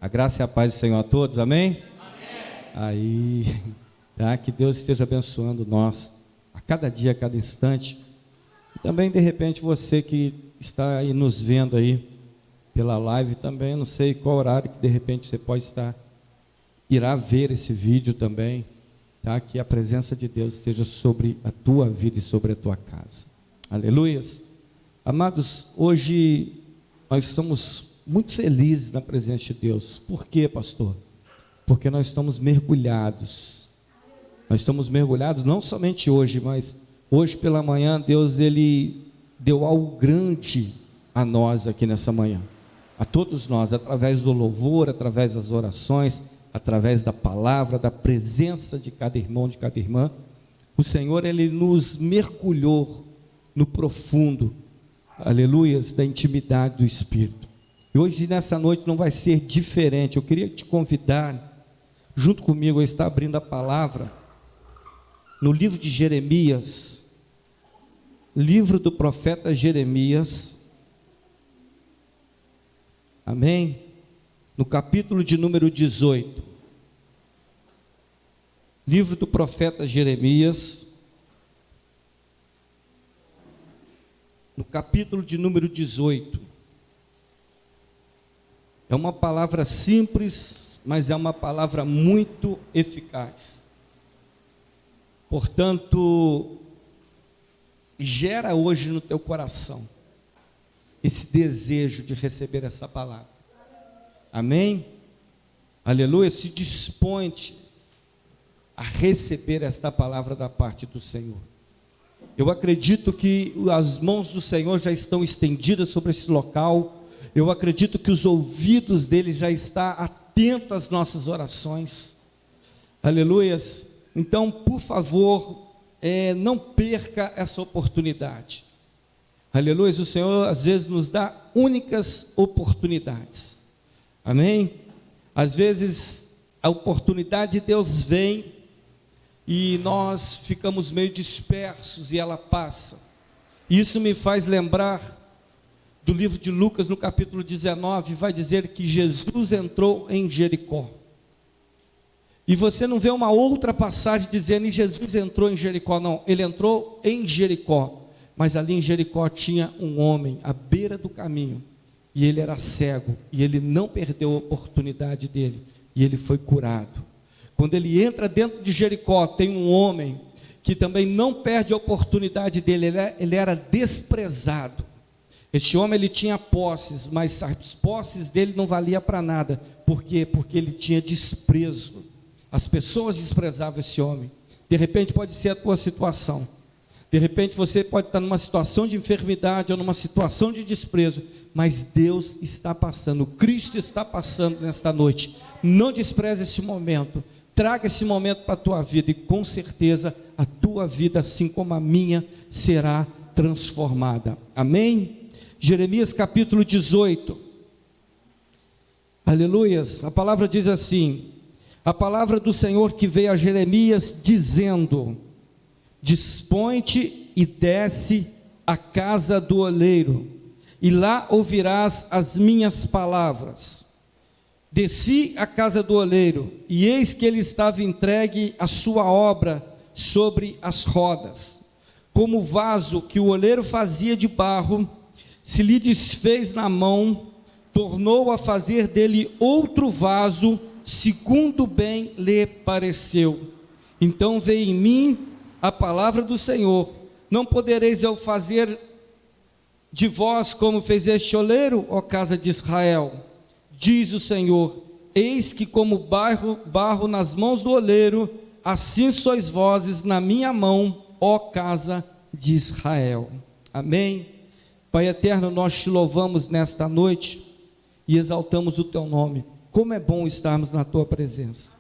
A graça e a paz do Senhor a todos, amém? Amém. Aí, tá? Que Deus esteja abençoando nós, a cada dia, a cada instante. E também, de repente, você que está aí nos vendo aí, pela live também, não sei qual horário que de repente você pode estar, irá ver esse vídeo também, tá? Que a presença de Deus esteja sobre a tua vida e sobre a tua casa. Aleluias. Amados, hoje nós estamos muito felizes na presença de Deus. Por quê, pastor? Porque nós estamos mergulhados. Nós estamos mergulhados não somente hoje, mas hoje pela manhã Deus ele deu algo grande a nós aqui nessa manhã. A todos nós, através do louvor, através das orações, através da palavra, da presença de cada irmão, de cada irmã. O Senhor ele nos mergulhou no profundo, aleluias, da intimidade do Espírito. E hoje, nessa noite, não vai ser diferente. Eu queria te convidar, junto comigo, a estar abrindo a palavra no livro de Jeremias, livro do profeta Jeremias, amém? No capítulo de número 18, livro do profeta Jeremias, no capítulo de número 18, é uma palavra simples, mas é uma palavra muito eficaz. Portanto, gera hoje no teu coração esse desejo de receber essa palavra. Amém? Aleluia. Se dispõe a receber esta palavra da parte do Senhor. Eu acredito que as mãos do Senhor já estão estendidas sobre esse local. Eu acredito que os ouvidos dele já estão atentos às nossas orações. Aleluias. Então, por favor, não perca essa oportunidade. Aleluias. O Senhor às vezes nos dá únicas oportunidades. Amém? Às vezes a oportunidade de Deus vem e nós ficamos meio dispersos e ela passa. Isso me faz lembrar do livro de Lucas, no capítulo 19, vai dizer que Jesus entrou em Jericó. E você não vê uma outra passagem dizendo que Jesus entrou em Jericó, não. Ele entrou em Jericó, mas ali em Jericó tinha um homem à beira do caminho, e ele era cego, e ele não perdeu a oportunidade dele, e ele foi curado. Quando ele entra dentro de Jericó, tem um homem que também não perde a oportunidade dele, ele era desprezado. Este homem ele tinha posses, mas as posses dele não valia para nada. Por quê? Porque ele tinha desprezo. As pessoas desprezavam esse homem. De repente pode ser a tua situação. De repente você pode estar numa situação de enfermidade ou numa situação de desprezo, mas Deus está passando, Cristo está passando nesta noite. Não despreze esse momento. Traga esse momento para a tua vida e com certeza a tua vida, assim como a minha, será transformada. Amém? Jeremias capítulo 18, aleluias, a palavra diz assim: a palavra do Senhor que veio a Jeremias dizendo: dispõe-te e desce à casa do oleiro, e lá ouvirás as minhas palavras. Desci à casa do oleiro, e eis que ele estava entregue à sua obra sobre as rodas, como o vaso que o oleiro fazia de barro, se lhe desfez na mão, tornou a fazer dele outro vaso, segundo bem lhe pareceu. Então veio em mim a palavra do Senhor: não podereis eu fazer de vós como fez este oleiro, ó casa de Israel? Diz o Senhor: eis que como barro nas mãos do oleiro, assim sois vós na minha mão, ó casa de Israel. Amém? Pai eterno, nós te louvamos nesta noite e exaltamos o teu nome. Como é bom estarmos na tua presença.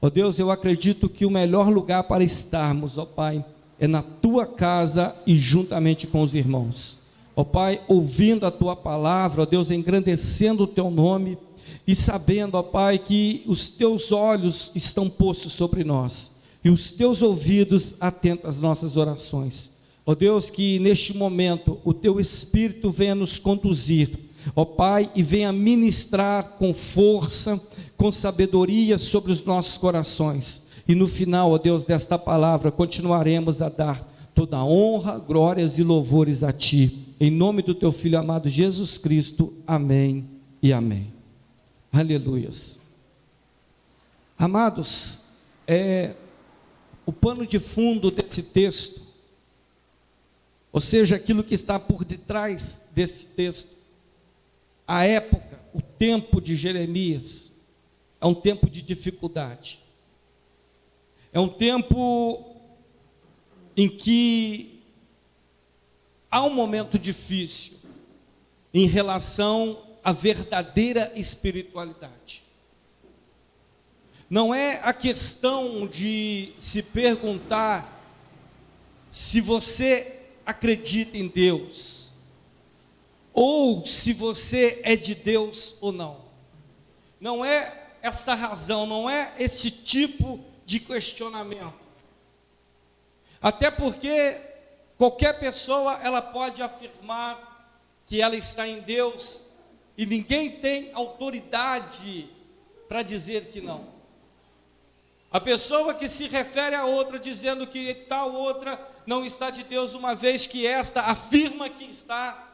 Ó Deus, eu acredito que o melhor lugar para estarmos, ó Pai, é na tua casa e juntamente com os irmãos. Ó Pai, ouvindo a tua palavra, ó Deus, engrandecendo o teu nome e sabendo, ó Pai, que os teus olhos estão postos sobre nós e os teus ouvidos atentos às nossas orações. Ó Deus, que neste momento o teu Espírito venha nos conduzir ó Pai, e venha ministrar com força, com sabedoria sobre os nossos corações. E no final, ó Deus, desta palavra, continuaremos a dar toda a honra, glórias e louvores a Ti. Em nome do Teu Filho amado Jesus Cristo. Amém e amém. Aleluias. Amados, o pano de fundo desse texto, ou seja, aquilo que está por detrás desse texto, a época, o tempo de Jeremias, é um tempo de dificuldade, é um tempo em que há um momento difícil em relação à verdadeira espiritualidade. Não é a questão de se perguntar se você acredita em Deus, ou se você é de Deus ou não. Não é essa razão, não é esse tipo de questionamento. Até porque qualquer pessoa, ela pode afirmar que ela está em Deus, e ninguém tem autoridade para dizer que não. A pessoa que se refere a outra, dizendo que tal outra não está de Deus, uma vez que esta afirma que está,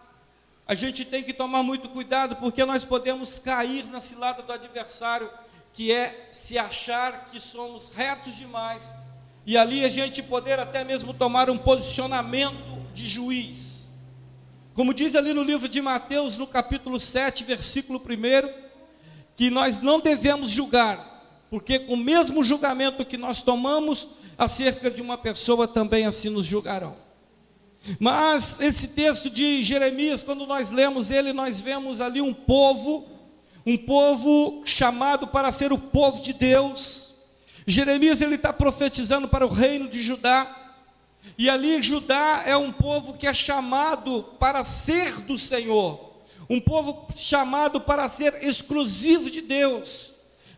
a gente tem que tomar muito cuidado, porque nós podemos cair na cilada do adversário, que é se achar que somos retos demais, e ali a gente poder até mesmo tomar um posicionamento de juiz. Como diz ali no livro de Mateus, no capítulo 7, versículo 1, que nós não devemos julgar, porque com o mesmo julgamento que nós tomamos acerca de uma pessoa, também assim nos julgarão. Mas esse texto de Jeremias, quando nós lemos ele, nós vemos ali um povo chamado para ser o povo de Deus. Jeremias, ele está profetizando para o reino de Judá, e ali Judá é um povo que é chamado para ser do Senhor, um povo chamado para ser exclusivo de Deus,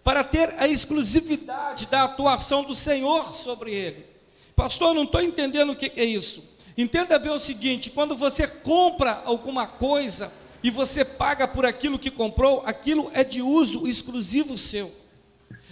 para ter a exclusividade da atuação do Senhor sobre ele. Pastor, não estou entendendo o que é isso. Entenda bem o seguinte: quando você compra alguma coisa e você paga por aquilo que comprou, aquilo é de uso exclusivo seu,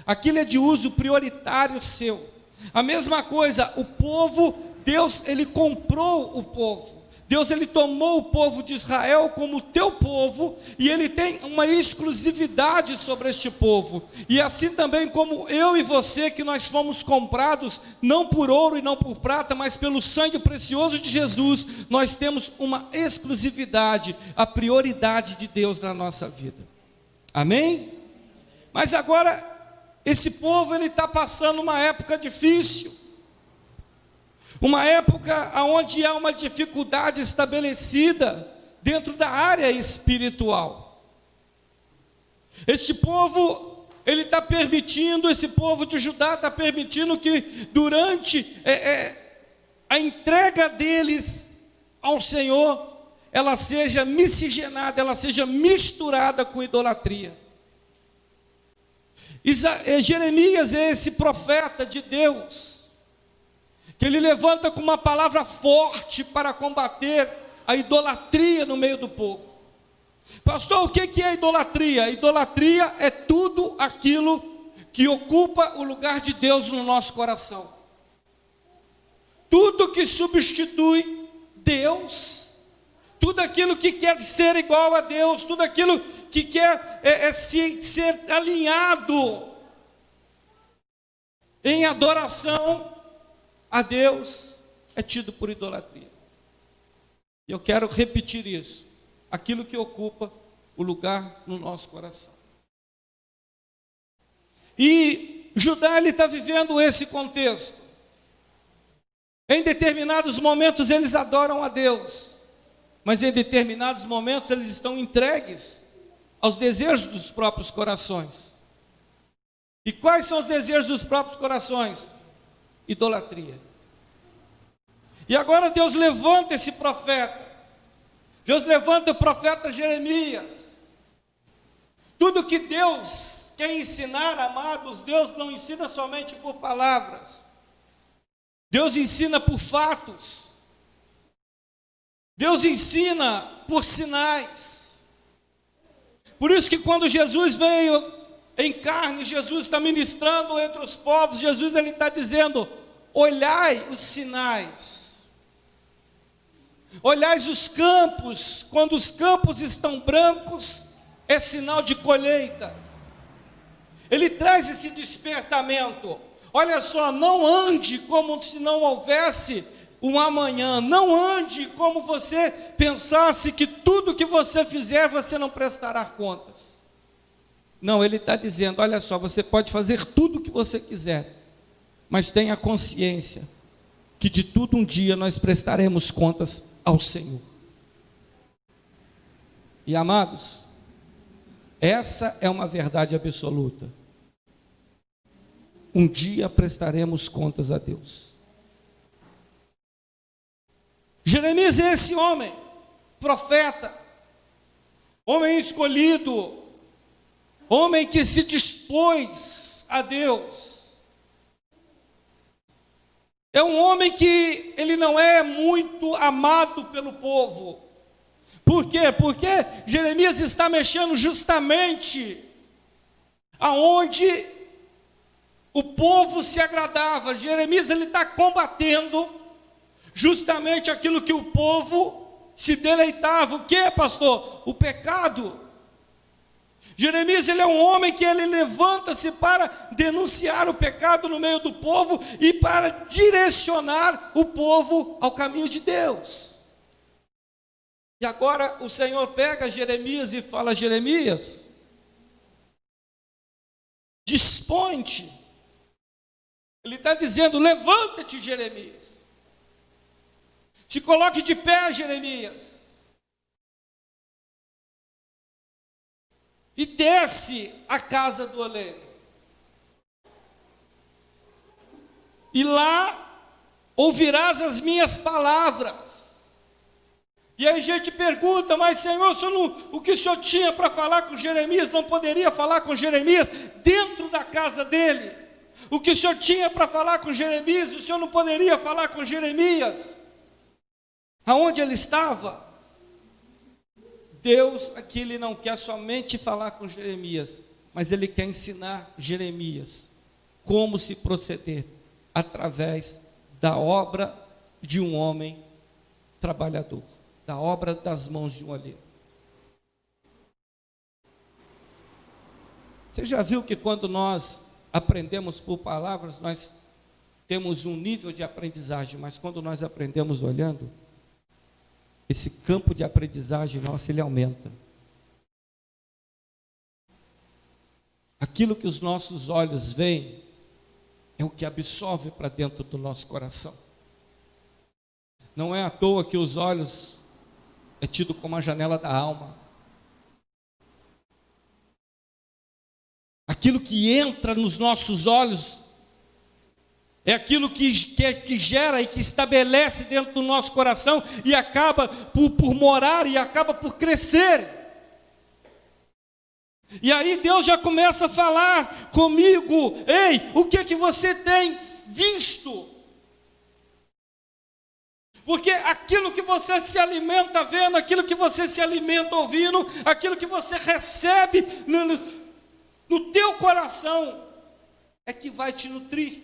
aquilo é de uso prioritário seu. A mesma coisa, o povo, Deus, ele comprou o povo. Deus, ele tomou o povo de Israel como teu povo, e ele tem uma exclusividade sobre este povo. E assim também como eu e você, que nós fomos comprados, não por ouro e não por prata, mas pelo sangue precioso de Jesus, nós temos uma exclusividade, a prioridade de Deus na nossa vida. Amém? Mas agora, esse povo, ele está passando uma época difícil, uma época onde há uma dificuldade estabelecida dentro da área espiritual. Este povo, ele está permitindo, esse povo de Judá está permitindo que durante a entrega deles ao Senhor, ela seja miscigenada, ela seja misturada com idolatria. Jeremias é esse profeta de Deus, que ele levanta com uma palavra forte para combater a idolatria no meio do povo. Pastor, o que é idolatria? Idolatria é tudo aquilo que ocupa o lugar de Deus no nosso coração. Tudo que substitui Deus, tudo aquilo que quer ser igual a Deus, tudo aquilo que quer ser alinhado em adoração a Deus, é tido por idolatria. E eu quero repetir isso: aquilo que ocupa o lugar no nosso coração. E Judá, ele está vivendo esse contexto. Em determinados momentos eles adoram a Deus, mas em determinados momentos eles estão entregues aos desejos dos próprios corações. E quais são os desejos dos próprios corações? Idolatria. E agora Deus levanta esse profeta. Deus levanta o profeta Jeremias. Tudo que Deus quer ensinar, amados, Deus não ensina somente por palavras. Deus ensina por fatos. Deus ensina por sinais. Por isso que quando Jesus veio em carne, Jesus está ministrando entre os povos, Jesus ele está dizendo: olhai os sinais, olhai os campos, quando os campos estão brancos, é sinal de colheita. Ele traz esse despertamento. Olha só, não ande como se não houvesse um amanhã, não ande como você pensasse que tudo que você fizer você não prestará contas. Não, ele está dizendo: olha só, você pode fazer tudo o que você quiser, mas tenha consciência que de tudo um dia nós prestaremos contas ao Senhor. E amados, essa é uma verdade absoluta. Um dia prestaremos contas a Deus. Jeremias é esse homem, profeta, homem escolhido, homem que se dispôs a Deus. É um homem que ele não é muito amado pelo povo. Por quê? Porque Jeremias está mexendo justamente aonde o povo se agradava. Jeremias ele está combatendo justamente aquilo que o povo se deleitava. O que, pastor? O pecado. Jeremias ele é um homem que ele levanta-se para denunciar o pecado no meio do povo e para direcionar o povo ao caminho de Deus. E agora o Senhor pega Jeremias e fala: Jeremias, dispõe-te. Ele está dizendo: levanta-te, Jeremias. Se coloque de pé, Jeremias. E desce à casa do oleiro. E lá ouvirás as minhas palavras. E aí a gente pergunta: mas Senhor, o que o Senhor tinha para falar com Jeremias, não poderia falar com Jeremias dentro da casa dele? O que o Senhor tinha para falar com Jeremias, o Senhor não poderia falar com Jeremias aonde ele estava? Deus aqui ele não quer somente falar com Jeremias, mas ele quer ensinar Jeremias como se proceder através da obra de um homem trabalhador, da obra das mãos de um oleiro. Você já viu que quando nós aprendemos por palavras, nós temos um nível de aprendizagem, mas quando nós aprendemos olhando, esse campo de aprendizagem nosso, ele aumenta. Aquilo que os nossos olhos veem, é o que absorve para dentro do nosso coração. Não é à toa que os olhos é tido como a janela da alma. Aquilo que entra nos nossos olhos é aquilo que gera e que estabelece dentro do nosso coração e acaba por morar e acaba por crescer. E aí Deus já começa a falar comigo: ei, o que é que você tem visto? Porque aquilo que você se alimenta vendo, aquilo que você se alimenta ouvindo, aquilo que você recebe no teu coração, é que vai te nutrir.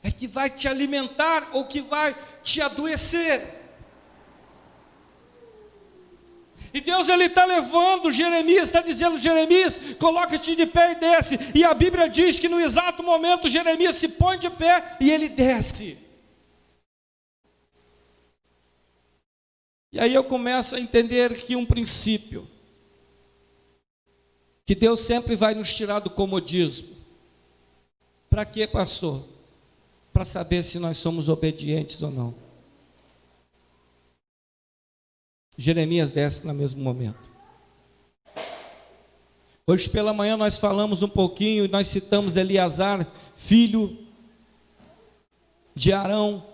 É que vai te alimentar ou que vai te adoecer. E Deus ele está levando Jeremias, está dizendo: Jeremias, coloca-te de pé e desce. E a Bíblia diz que no exato momento Jeremias se põe de pé e ele desce. E aí eu começo a entender que um princípio, que Deus sempre vai nos tirar do comodismo. Para quê, pastor? Para saber se nós somos obedientes ou não. Jeremias desce no mesmo momento. Hoje pela manhã nós falamos um pouquinho, nós citamos Eleazar, filho de Arão,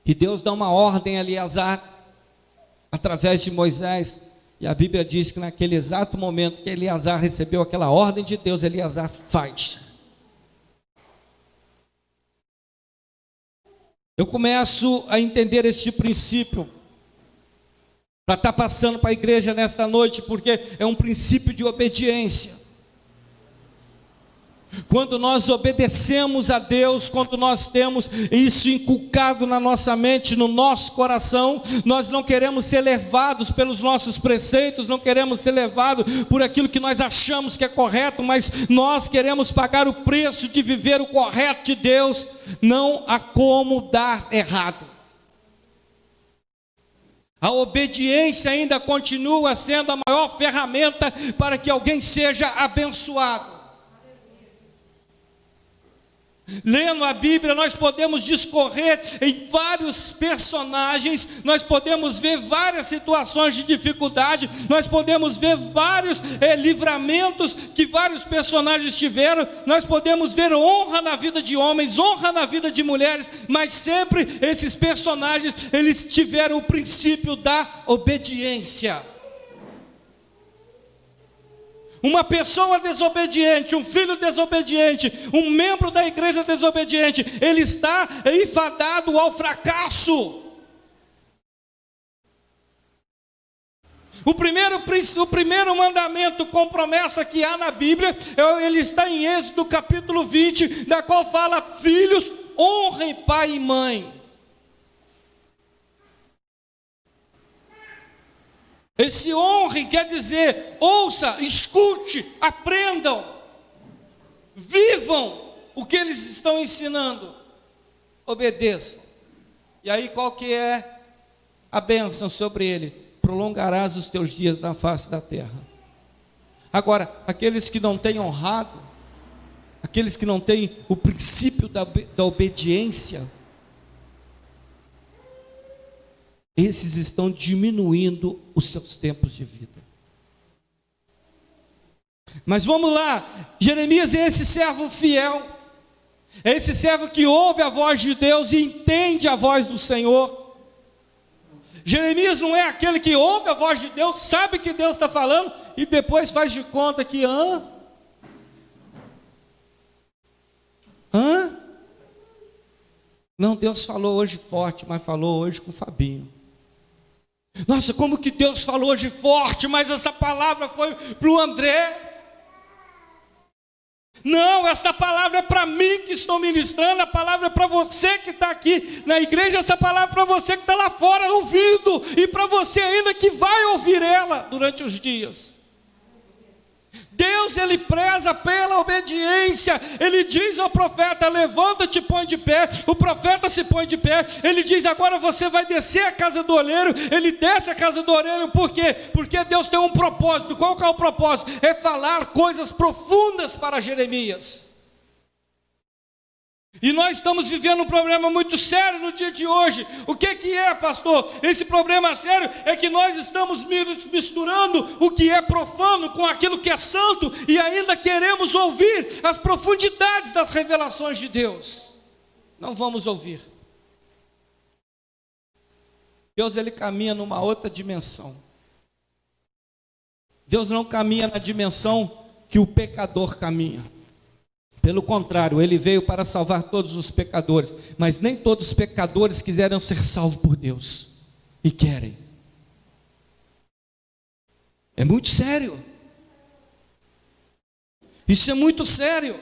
e Deus dá uma ordem a Eleazar, através de Moisés, e a Bíblia diz que naquele exato momento que Eleazar recebeu aquela ordem de Deus, Eleazar faz. Eu começo a entender este princípio, para estar passando para a igreja nesta noite, porque é um princípio de obediência. Quando nós obedecemos a Deus, quando nós temos isso inculcado na nossa mente, no nosso coração, nós não queremos ser levados pelos nossos preceitos, não queremos ser levados por aquilo que nós achamos que é correto, mas nós queremos pagar o preço de viver o correto de Deus. Não há como dar errado. A obediência ainda continua sendo a maior ferramenta para que alguém seja abençoado. Lendo a Bíblia, nós podemos discorrer em vários personagens, nós podemos ver várias situações de dificuldade, nós podemos ver vários livramentos que vários personagens tiveram, nós podemos ver honra na vida de homens, honra na vida de mulheres, mas sempre esses personagens, eles tiveram o princípio da obediência. Uma pessoa desobediente, um filho desobediente, um membro da igreja desobediente, ele está enfadado ao fracasso. O primeiro mandamento com promessa que há na Bíblia, ele está em Êxodo capítulo 20, da qual fala: filhos, honrem pai e mãe. Esse honre quer dizer: ouça, escute, aprendam, vivam o que eles estão ensinando, obedeçam. E aí qual que é a bênção sobre ele? Prolongarás os teus dias na face da terra. Agora, aqueles que não têm honrado, aqueles que não têm o princípio da obediência, esses estão diminuindo os seus tempos de vida. Mas vamos lá, Jeremias é esse servo fiel, é esse servo que ouve a voz de Deus e entende a voz do Senhor. Jeremias não é aquele que ouve a voz de Deus, sabe que Deus está falando e depois faz de conta que não, Deus falou hoje forte, mas falou hoje com o Fabinho. Nossa, como que Deus falou hoje forte, mas essa palavra foi para o André. Não, essa palavra é para mim que estou ministrando, a palavra é para você que está aqui na igreja, essa palavra é para você que está lá fora ouvindo, e para você ainda que vai ouvir ela durante os dias. Deus, ele preza pela obediência. Ele diz ao profeta: levanta-te e põe de pé. O profeta se põe de pé. Ele diz: agora você vai descer a casa do oleiro. Ele desce a casa do oleiro. Por quê? Porque Deus tem um propósito. Qual que é o propósito? É falar coisas profundas para Jeremias. E nós estamos vivendo um problema muito sério no dia de hoje. O que é, pastor? Esse problema sério é que nós estamos misturando o que é profano com aquilo que é santo, e ainda queremos ouvir as profundidades das revelações de Deus. Não vamos ouvir. Deus, ele caminha numa outra dimensão. Deus não caminha na dimensão que o pecador caminha. Pelo contrário, ele veio para salvar todos os pecadores, mas nem todos os pecadores quiseram ser salvos por Deus, e querem. É muito sério. Isso é muito sério.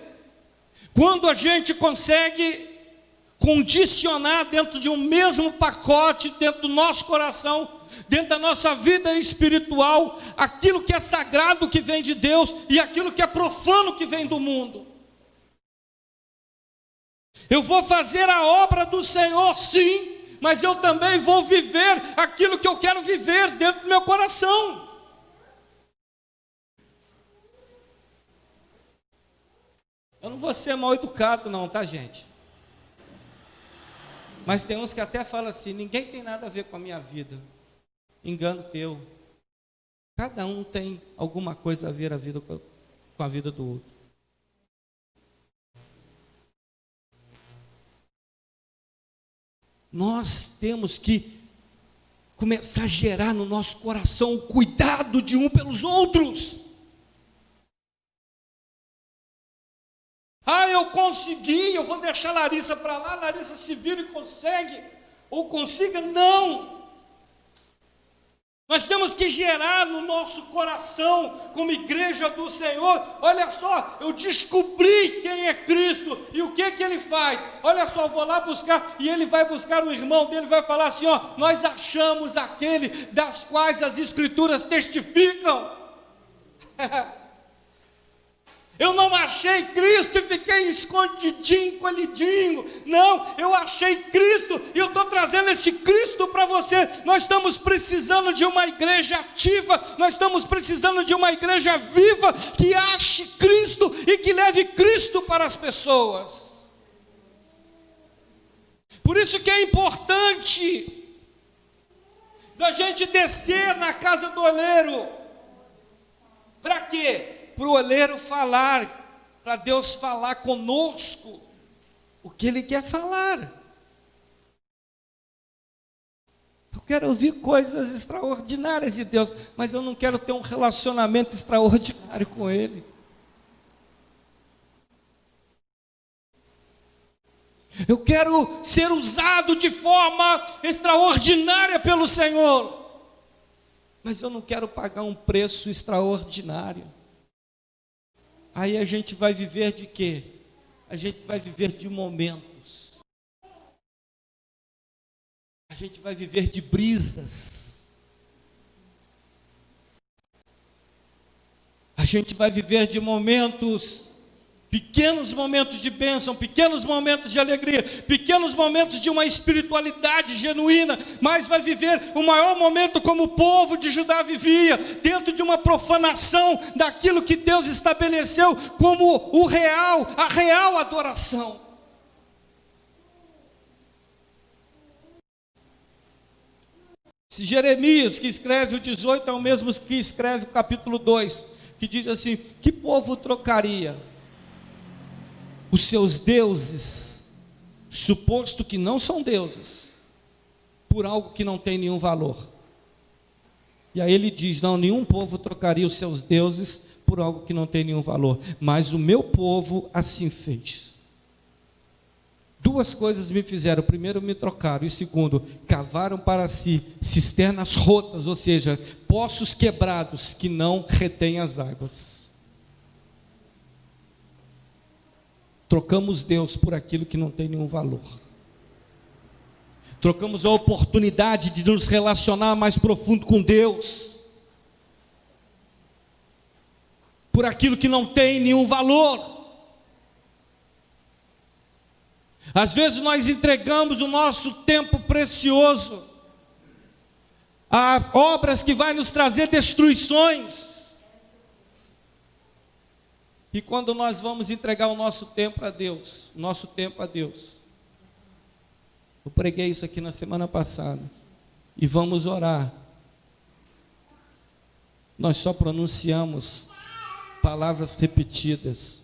Quando a gente consegue condicionar dentro de um mesmo pacote, dentro do nosso coração, dentro da nossa vida espiritual, aquilo que é sagrado que vem de Deus, e aquilo que é profano que vem do mundo. Eu vou fazer a obra do Senhor, sim, mas eu também vou viver aquilo que eu quero viver dentro do meu coração. Eu não vou ser mal educado não, tá, gente? Mas tem uns que até falam assim: ninguém tem nada a ver com a minha vida. Engano teu. Cada um tem alguma coisa a ver com a vida do outro. Nós temos que começar a gerar no nosso coração o cuidado de um pelos outros. Eu consegui, eu vou deixar a Larissa para lá, a Larissa se vira e consegue, ou consiga, não. Nós temos que gerar no nosso coração, como igreja do Senhor, olha só, eu descobri quem é Cristo, e o que Ele faz, olha só, eu vou lá buscar, e ele vai buscar o irmão dele, vai falar assim, ó, nós achamos aquele das quais as Escrituras testificam. Eu não achei Cristo e fiquei escondidinho, colhidinho. Não, eu achei Cristo e eu estou trazendo esse Cristo para você. Nós estamos precisando de uma igreja ativa, nós estamos precisando de uma igreja viva que ache Cristo e que leve Cristo para as pessoas. Por isso que é importante da gente descer na casa do oleiro. Para quê? Para o oleiro falar, para Deus falar conosco o que Ele quer falar. Eu quero ouvir coisas extraordinárias de Deus, mas eu não quero ter um relacionamento extraordinário com Ele. Eu quero ser usado de forma extraordinária pelo Senhor, mas eu não quero pagar um preço extraordinário. Aí a gente vai viver de quê? A gente vai viver de momentos. A gente vai viver de brisas. A gente vai viver de momentos, pequenos momentos de bênção, pequenos momentos de alegria, pequenos momentos de uma espiritualidade genuína, mas vai viver o maior momento como o povo de Judá vivia, dentro de uma profanação daquilo que Deus estabeleceu como o real, a real adoração. Se Jeremias, que escreve o 18, é o mesmo que escreve o capítulo 2, que diz assim, que povo trocaria os seus deuses, suposto que não são deuses, por algo que não tem nenhum valor? E aí ele diz, não, nenhum povo trocaria os seus deuses por algo que não tem nenhum valor, mas o meu povo assim fez. Duas coisas me fizeram: primeiro, me trocaram, e segundo, cavaram para si cisternas rotas, ou seja, poços quebrados que não retêm as águas. Trocamos Deus por aquilo que não tem nenhum valor. Trocamos a oportunidade de nos relacionar mais profundo com Deus por aquilo que não tem nenhum valor. Às vezes nós entregamos o nosso tempo precioso a obras que vai nos trazer destruições. E quando nós vamos entregar o nosso tempo a Deus, eu preguei isso aqui na semana passada, e vamos orar, nós só pronunciamos palavras repetidas,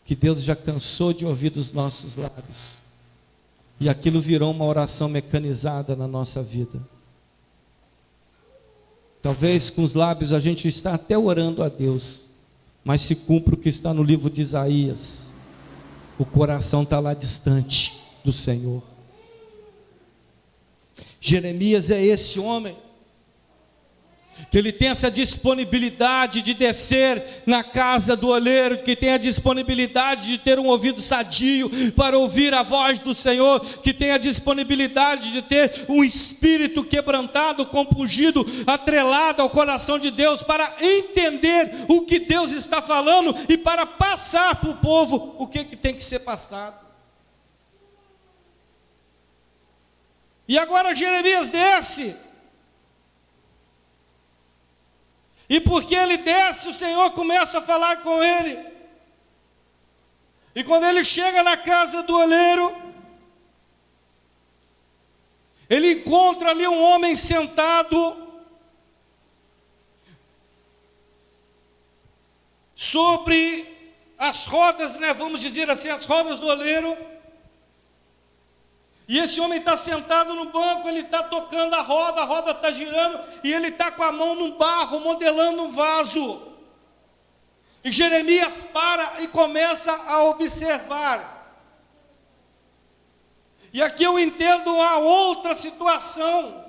que Deus já cansou de ouvir dos nossos lábios, e aquilo virou uma oração mecanizada na nossa vida. Talvez com os lábios a gente está até orando a Deus, mas se cumpre o que está no livro de Isaías, o coração está lá distante do Senhor. Jeremias é esse homem, que ele tem essa disponibilidade de descer na casa do oleiro, que tem a disponibilidade de ter um ouvido sadio para ouvir a voz do Senhor, que tem a disponibilidade de ter um espírito quebrantado, compungido, atrelado ao coração de Deus, para entender o que Deus está falando e para passar para o povo o que tem que ser passado. E agora Jeremias desce, e porque ele desce, o Senhor começa a falar com ele. E quando ele chega na casa do oleiro, ele encontra ali um homem sentado sobre as rodas, vamos dizer assim, as rodas do oleiro. E esse homem está sentado no banco, ele está tocando a roda está girando, e ele está com a mão no barro, modelando um vaso. E Jeremias para e começa a observar. E aqui eu entendo a outra situação.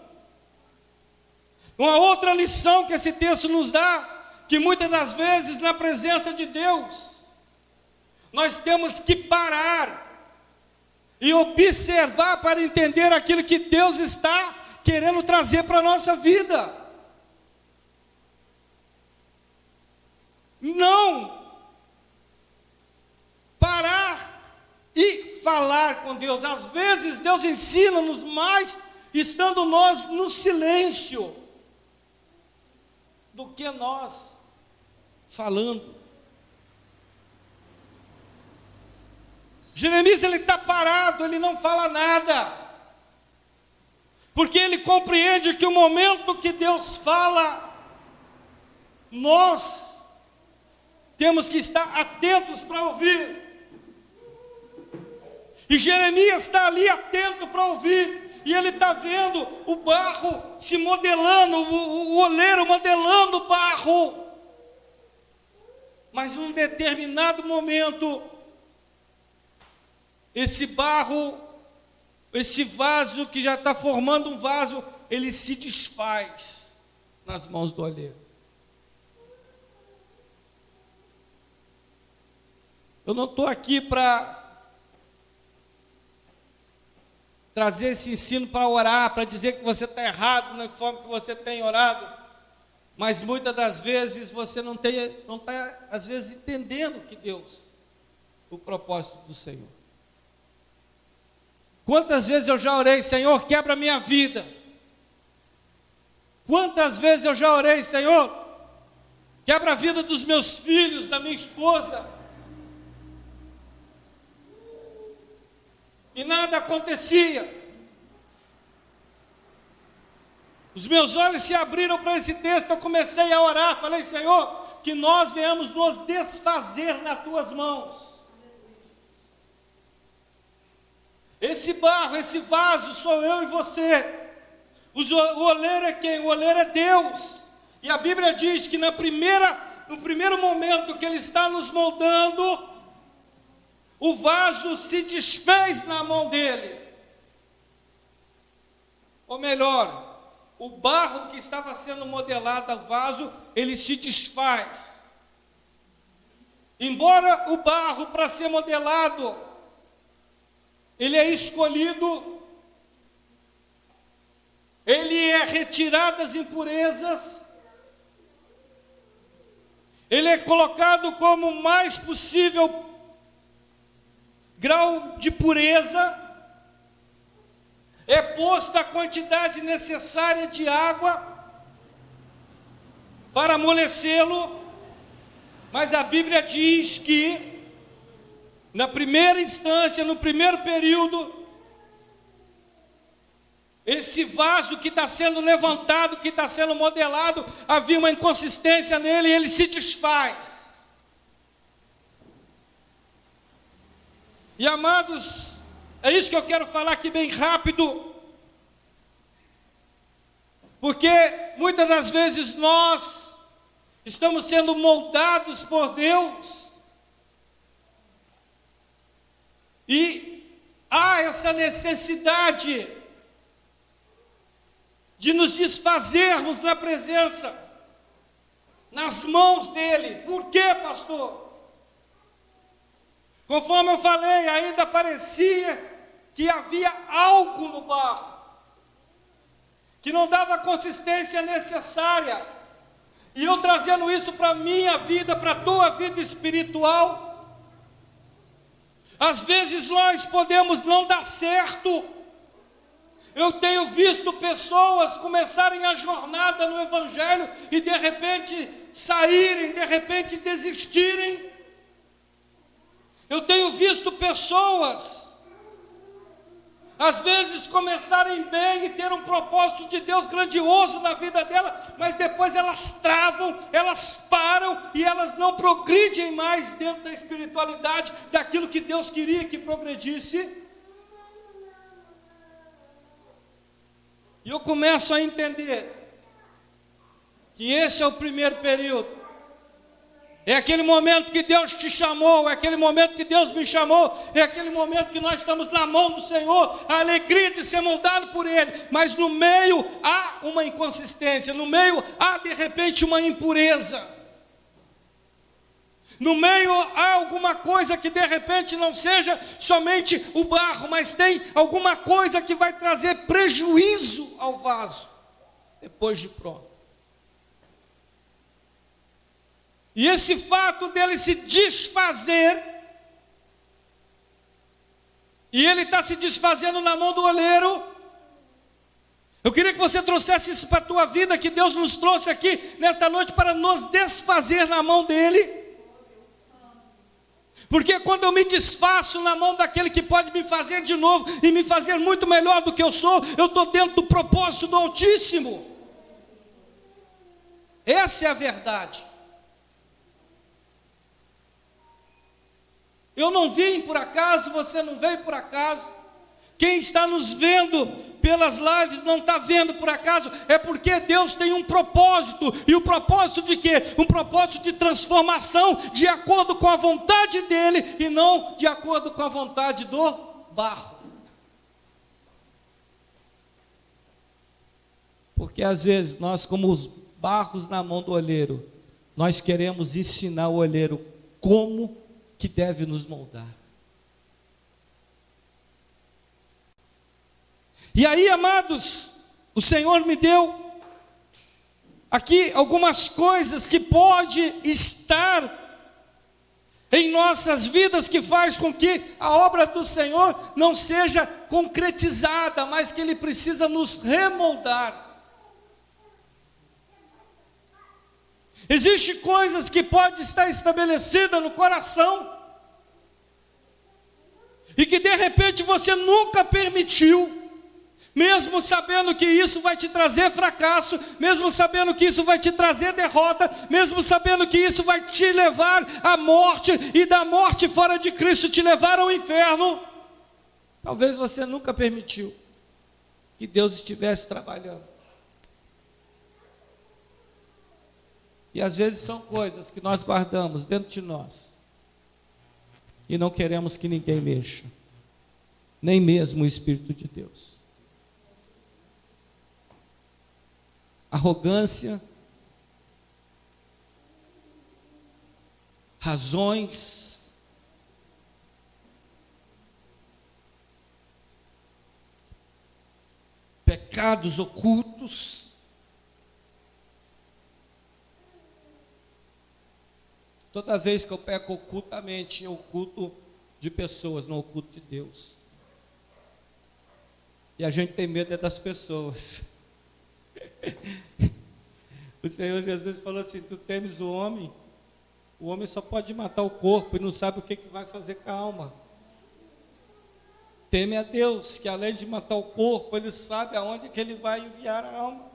Uma outra lição que esse texto nos dá, que muitas das vezes na presença de Deus, nós temos que parar e observar para entender aquilo que Deus está querendo trazer para a nossa vida. Não parar e falar com Deus. Às vezes Deus ensina-nos mais estando nós no silêncio do que nós falando. Jeremias, ele está parado, ele não fala nada, porque ele compreende que o momento que Deus fala, nós temos que estar atentos para ouvir. E Jeremias está ali atento para ouvir, e ele está vendo o barro se modelando, o oleiro modelando o barro. Mas num determinado momento, esse barro, esse vaso que já está formando um vaso, ele se desfaz nas mãos do oleiro. Eu não estou aqui para trazer esse ensino para orar, para dizer que você está errado na forma que você tem orado, mas muitas das vezes você não está, às vezes, entendendo que Deus, o propósito do Senhor. Quantas vezes eu já orei, Senhor, quebra a minha vida? Quantas vezes eu já orei, Senhor, quebra a vida dos meus filhos, da minha esposa? E nada acontecia. Os meus olhos se abriram para esse texto, eu comecei a orar, falei, Senhor, que nós venhamos nos desfazer nas tuas mãos. Esse barro, esse vaso sou eu e você. O oleiro é quem? O oleiro é Deus. E a Bíblia diz que no primeiro momento que Ele está nos moldando, o vaso se desfez na mão dele. Ou melhor, o barro que estava sendo modelado ao vaso, ele se desfaz. Embora o barro, para ser modelado, ele é escolhido, ele é retirado das impurezas, ele é colocado como o mais possível grau de pureza, é posta a quantidade necessária de água para amolecê-lo, mas a Bíblia diz que, na primeira instância, no primeiro período, esse vaso que está sendo levantado, que está sendo modelado, havia uma inconsistência nele e ele se desfaz. E amados, é isso que eu quero falar aqui bem rápido, porque muitas das vezes nós estamos sendo moldados por Deus, e há essa necessidade de nos desfazermos na presença, nas mãos dEle. Por quê, pastor? Conforme eu falei, ainda parecia que havia algo no barro, que não dava a consistência necessária. E eu trazendo isso para a minha vida, para a tua vida espiritual, às vezes nós podemos não dar certo. Eu tenho visto pessoas começarem a jornada no Evangelho e de repente saírem, de repente desistirem. Eu tenho visto pessoas, às vezes, começarem bem e ter um propósito de Deus grandioso na vida dela, mas depois elas travam, elas param e elas não progridem mais dentro da espiritualidade, daquilo que Deus queria que progredisse. E eu começo a entender que esse é o primeiro período. É aquele momento que Deus te chamou, é aquele momento que Deus me chamou, é aquele momento que nós estamos na mão do Senhor, a alegria de ser moldado por Ele, mas no meio há uma inconsistência, no meio há de repente uma impureza, no meio há alguma coisa que de repente não seja somente o barro, mas tem alguma coisa que vai trazer prejuízo ao vaso, depois de pronto. E esse fato dele se desfazer, e ele está se desfazendo na mão do oleiro, eu queria que você trouxesse isso para a tua vida, que Deus nos trouxe aqui nesta noite para nos desfazer na mão dele. Porque quando eu me desfaço na mão daquele que pode me fazer de novo, e me fazer muito melhor do que eu sou, eu estou dentro do propósito do Altíssimo. Essa é a verdade. Eu não vim por acaso, você não veio por acaso. Quem está nos vendo pelas lives não está vendo por acaso, é porque Deus tem um propósito. E o propósito de quê? Um propósito de transformação, de acordo com a vontade dEle, e não de acordo com a vontade do barro. Porque às vezes nós, como os barros na mão do olheiro, nós queremos ensinar o olheiro como que deve nos moldar. E aí, amados, o Senhor me deu aqui algumas coisas que pode estar em nossas vidas, que faz com que a obra do Senhor não seja concretizada, mas que Ele precisa nos remoldar. Existem coisas que podem estar estabelecidas no coração, e que de repente você nunca permitiu, mesmo sabendo que isso vai te trazer fracasso, mesmo sabendo que isso vai te trazer derrota, mesmo sabendo que isso vai te levar à morte, e da morte fora de Cristo te levar ao inferno. Talvez você nunca permitiu que Deus estivesse trabalhando. E às vezes são coisas que nós guardamos dentro de nós e não queremos que ninguém mexa, nem mesmo o Espírito de Deus. Arrogância, razões, pecados ocultos, toda vez que eu peco ocultamente, eu oculto de pessoas, não oculto de Deus. E a gente tem medo das pessoas. O Senhor Jesus falou assim: tu temes o homem só pode matar o corpo e não sabe o que vai fazer com a alma. Teme a Deus, que além de matar o corpo, Ele sabe aonde que Ele vai enviar a alma.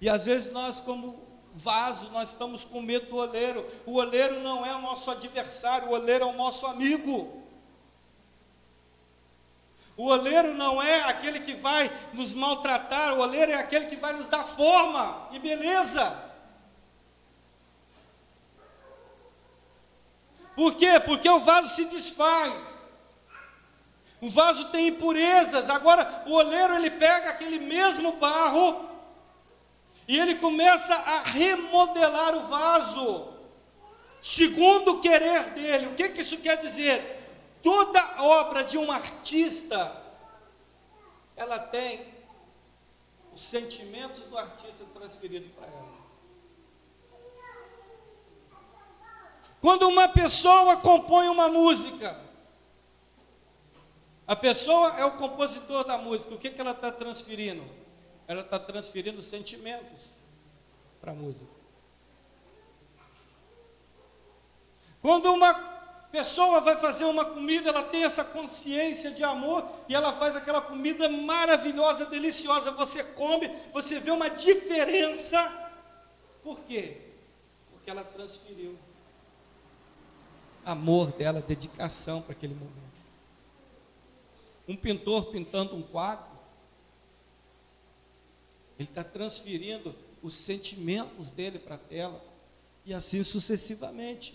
E às vezes nós, como vaso, nós estamos com medo do oleiro. O oleiro não é o nosso adversário, o oleiro é o nosso amigo. O oleiro não é aquele que vai nos maltratar, o oleiro é aquele que vai nos dar forma e beleza. Por quê? Porque o vaso se desfaz. O vaso tem impurezas. Agora o oleiro, ele pega aquele mesmo barro e ele começa a remodelar o vaso segundo o querer dele. O que isso quer dizer? Toda obra de um artista, ela tem os sentimentos do artista transferidos para ela. Quando uma pessoa compõe uma música, a pessoa é o compositor da música, o que ela está transferindo? Ela está transferindo sentimentos para a música. Quando uma pessoa vai fazer uma comida, ela tem essa consciência de amor, e ela faz aquela comida maravilhosa, deliciosa, você come, você vê uma diferença. Por quê? Porque ela transferiu amor dela, dedicação para aquele momento. Um pintor pintando um quadro, ele está transferindo os sentimentos dele para ela, e assim sucessivamente.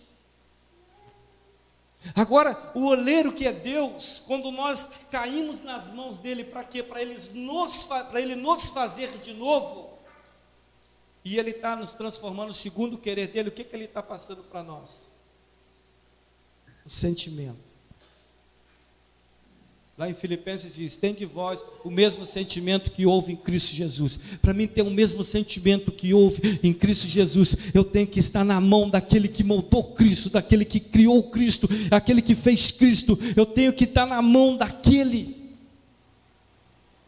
Agora, o oleiro que é Deus, quando nós caímos nas mãos dele, para quê? Para ele nos fazer de novo, e ele está nos transformando segundo o querer dele, o que ele está passando para nós? O sentimento. Lá em Filipenses diz: tem de vós o mesmo sentimento que houve em Cristo Jesus. Para mim ter o mesmo sentimento que houve em Cristo Jesus, eu tenho que estar na mão daquele que moldou Cristo, daquele que criou Cristo, aquele que fez Cristo. Eu tenho que estar na mão daquele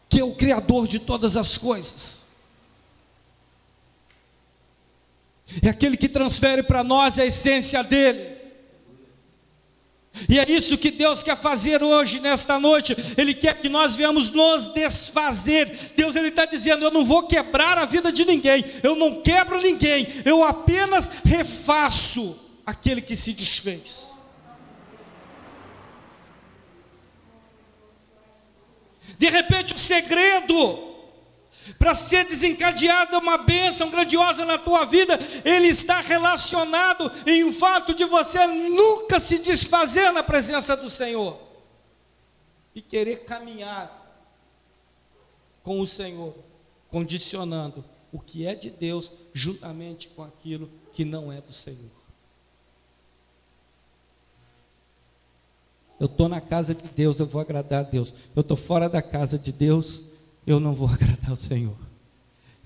que é o Criador de todas as coisas. É aquele que transfere para nós a essência dele. E é isso que Deus quer fazer hoje, nesta noite. Ele quer que nós venhamos nos desfazer. Deus, Ele está dizendo: eu não vou quebrar a vida de ninguém, eu não quebro ninguém, eu apenas refaço aquele que se desfez. De repente o segredo para ser desencadeada uma bênção grandiosa na tua vida, ele está relacionado em o fato de você nunca se desfazer na presença do Senhor e querer caminhar com o Senhor, condicionando o que é de Deus juntamente com aquilo que não é do Senhor. Eu estou na casa de Deus, eu vou agradar a Deus. Eu estou fora da casa de Deus, eu não vou agradar ao Senhor.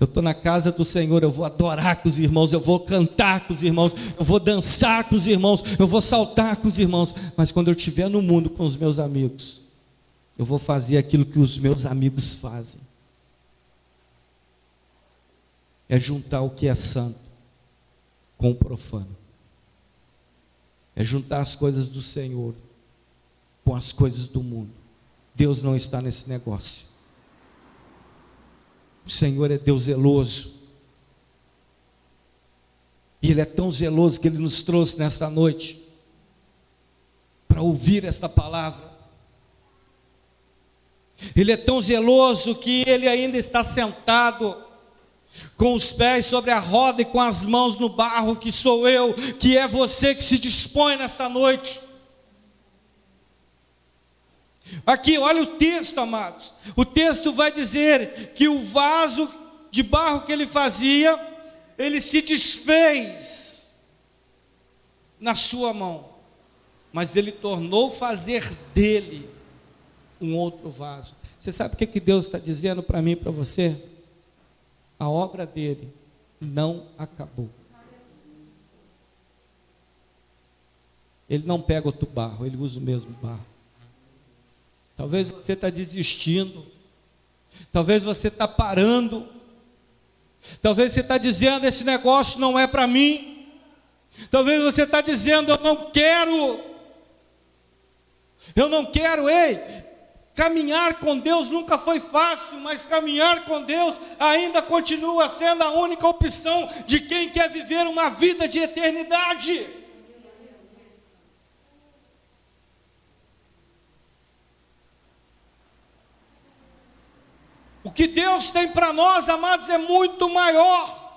Eu estou na casa do Senhor, eu vou adorar com os irmãos, eu vou cantar com os irmãos, eu vou dançar com os irmãos, eu vou saltar com os irmãos. Mas quando eu estiver no mundo com os meus amigos, eu vou fazer aquilo que os meus amigos fazem. É juntar o que é santo com o profano. É juntar as coisas do Senhor com as coisas do mundo. Deus não está nesse negócio. O Senhor é Deus zeloso. E Ele é tão zeloso que Ele nos trouxe nesta noite para ouvir esta palavra. Ele é tão zeloso que Ele ainda está sentado com os pés sobre a roda e com as mãos no barro, que sou eu, que é você que se dispõe nesta noite. Aqui, olha o texto, amados. O texto vai dizer que o vaso de barro que ele fazia, ele se desfez na sua mão, mas ele tornou fazer dele um outro vaso. Você sabe o que Deus está dizendo para mim e para você? A obra dele não acabou. Ele não pega outro barro, ele usa o mesmo barro. Talvez você está desistindo, talvez você está parando, talvez você está dizendo: esse negócio não é para mim, talvez você está dizendo: eu não quero, ei, caminhar com Deus nunca foi fácil, mas caminhar com Deus ainda continua sendo a única opção de quem quer viver uma vida de eternidade. O que Deus tem para nós, amados, é muito maior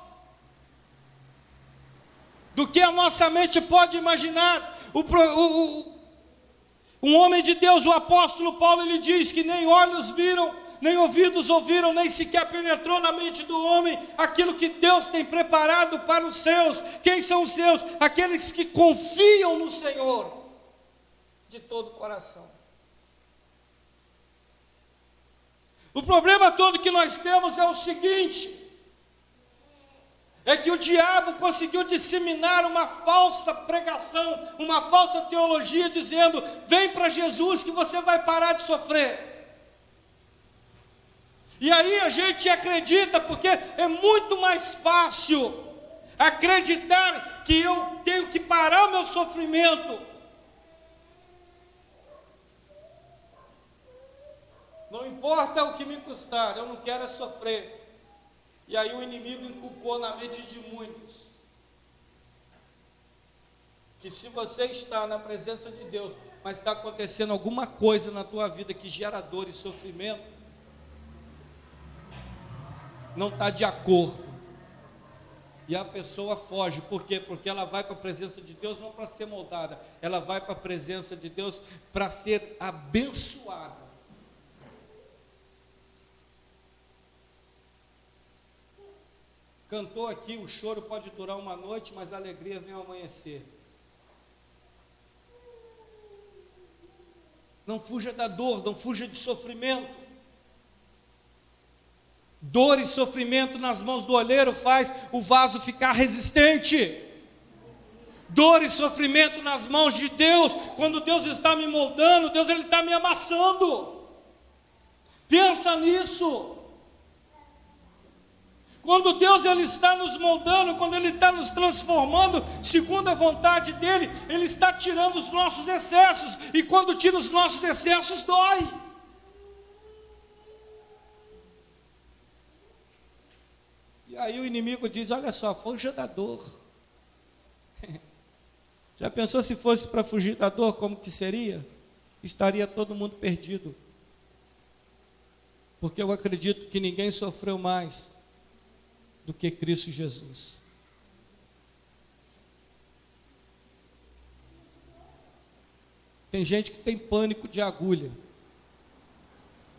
do que a nossa mente pode imaginar. Um homem de Deus, o apóstolo Paulo, ele diz que nem olhos viram, nem ouvidos ouviram, nem sequer penetrou na mente do homem aquilo que Deus tem preparado para os seus. Quem são os seus? Aqueles que confiam no Senhor de todo o coração. O problema todo que nós temos é o seguinte: é que o diabo conseguiu disseminar uma falsa pregação, uma falsa teologia, dizendo: vem para Jesus que você vai parar de sofrer. E aí a gente acredita, porque é muito mais fácil acreditar que eu tenho que parar o meu sofrimento. Não importa o que me custar, eu não quero é sofrer. E aí o inimigo inculcou na mente de muitos que se você está na presença de Deus, mas está acontecendo alguma coisa na tua vida que gera dor e sofrimento, não está de acordo E a pessoa foge, por quê? Porque ela vai para a presença de Deus não para ser moldada, ela vai para a presença de Deus para ser abençoada. Cantou aqui, o choro pode durar uma noite, mas a alegria vem ao amanhecer. Não fuja da dor, não fuja de sofrimento. Dor e sofrimento nas mãos do oleiro faz o vaso ficar resistente. Dor e sofrimento nas mãos de Deus, quando Deus está me moldando, Deus ele está me amassando. Pensa nisso. Quando Deus ele está nos moldando, quando Ele está nos transformando, segundo a vontade dEle, Ele está tirando os nossos excessos, e quando tira os nossos excessos, dói. E aí o inimigo diz, olha só, fuja da dor. Já pensou se fosse para fugir da dor, como que seria? Estaria todo mundo perdido. Porque eu acredito que ninguém sofreu mais do que Cristo Jesus. Tem gente que tem pânico de agulha.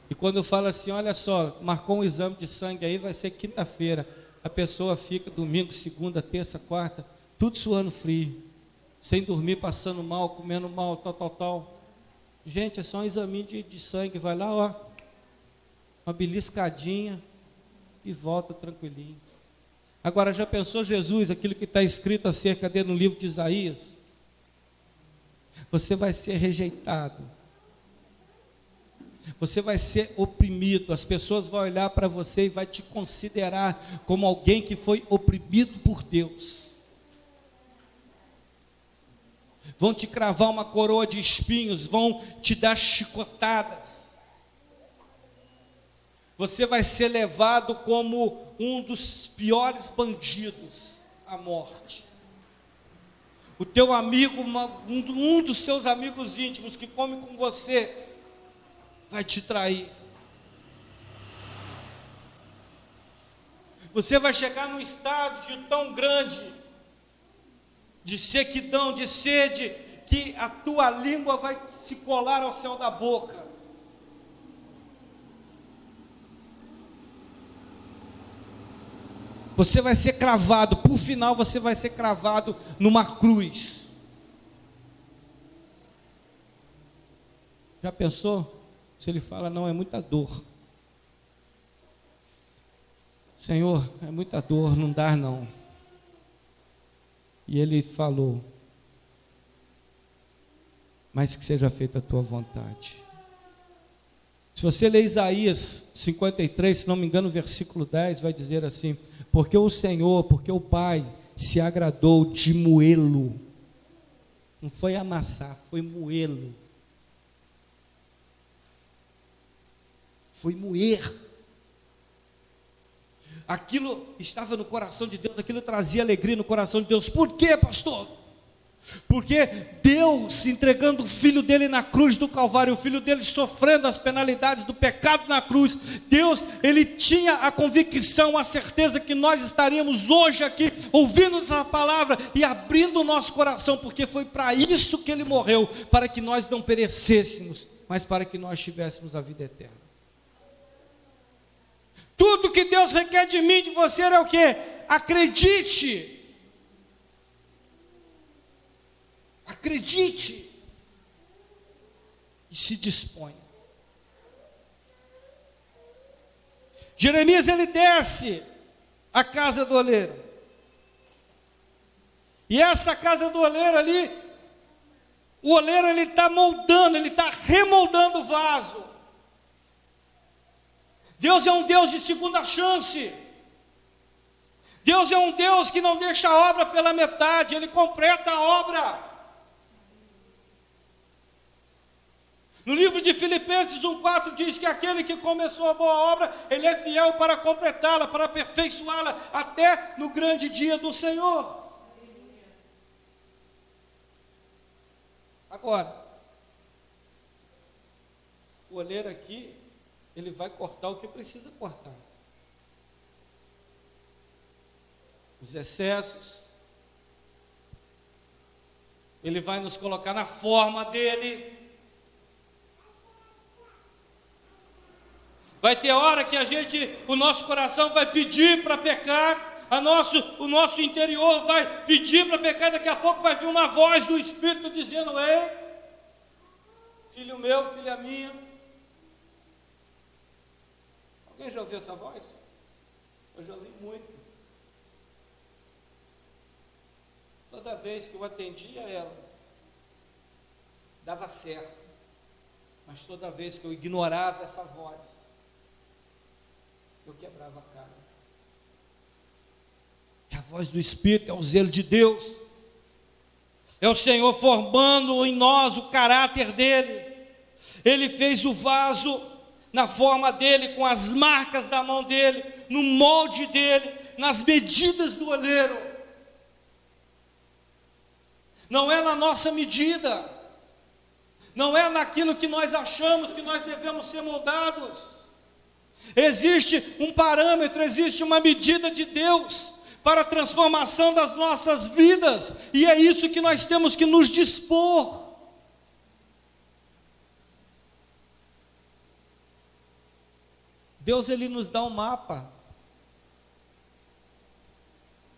E quando eu falo assim, olha só, marcou um exame de sangue aí, vai ser quinta-feira. A pessoa fica domingo, segunda, terça, quarta, tudo suando frio, sem dormir, passando mal, comendo mal, tal. Gente, é só um exame de sangue, vai lá, ó, uma beliscadinha e volta tranquilinho. Agora, já pensou Jesus, aquilo que está escrito acerca dele no livro de Isaías? Você vai ser rejeitado, você vai ser oprimido, as pessoas vão olhar para você e vai te considerar como alguém que foi oprimido por Deus. Vão te cravar uma coroa de espinhos, vão te dar chicotadas. Você vai ser levado como um dos piores bandidos à morte. O teu amigo, um dos seus amigos íntimos que come com você, vai te trair. Você vai chegar num estágio tão grande de sequidão, de sede, que a tua língua vai se colar ao céu da boca. Você vai ser cravado, por final você vai ser cravado numa cruz. Já pensou? Se ele fala, não, é muita dor. Senhor, é muita dor, não dá não. E ele falou, mas que seja feita a tua vontade. Se você ler Isaías 53, se não me engano, versículo 10, vai dizer assim, porque o Senhor, porque o Pai se agradou de moê-lo. Não foi amassar, foi moê-lo. Foi moer. Aquilo estava no coração de Deus, aquilo trazia alegria no coração de Deus. Por quê, pastor? Porque Deus entregando o filho dele na cruz do Calvário, o filho dele sofrendo as penalidades do pecado na cruz, Deus, ele tinha a convicção, a certeza que nós estaríamos hoje aqui, ouvindo essa palavra e abrindo o nosso coração, porque foi para isso que ele morreu, para que nós não perecêssemos, mas para que nós tivéssemos a vida eterna. Tudo que Deus requer de mim e de você é o quê? Acredite. Acredite. E se disponha. Jeremias, ele desce à casa do oleiro. E essa casa do oleiro ali, o oleiro ele está moldando, ele está remoldando o vaso. Deus é um Deus de segunda chance. Deus é um Deus que não deixa a obra pela metade, Ele completa a obra. No livro de Filipenses 1,4 diz que aquele que começou a boa obra, Ele é fiel para completá-la, para aperfeiçoá-la, até no grande dia do Senhor. Agora, o oleiro aqui, ele vai cortar o que precisa cortar. os excessos. Ele vai nos colocar na forma dele. Vai ter hora que o nosso coração vai pedir para pecar, o nosso interior vai pedir para pecar, e daqui a pouco vai vir uma voz do Espírito dizendo: ei, filho meu, filha minha. Alguém já ouviu essa voz? Eu já ouvi muito. Toda vez que eu atendia ela, dava certo. Mas toda vez que eu ignorava essa voz, eu quebrava a cara. E a voz do Espírito é o zelo de Deus. É o Senhor formando em nós o caráter dele. Ele fez o vaso na forma dele, com as marcas da mão dele, no molde dele, nas medidas do oleiro. Não é na nossa medida, não é naquilo que nós achamos que nós devemos ser moldados. Existe um parâmetro, existe uma medida de Deus para a transformação das nossas vidas, e é isso que nós temos que nos dispor. Deus, Ele nos dá um mapa,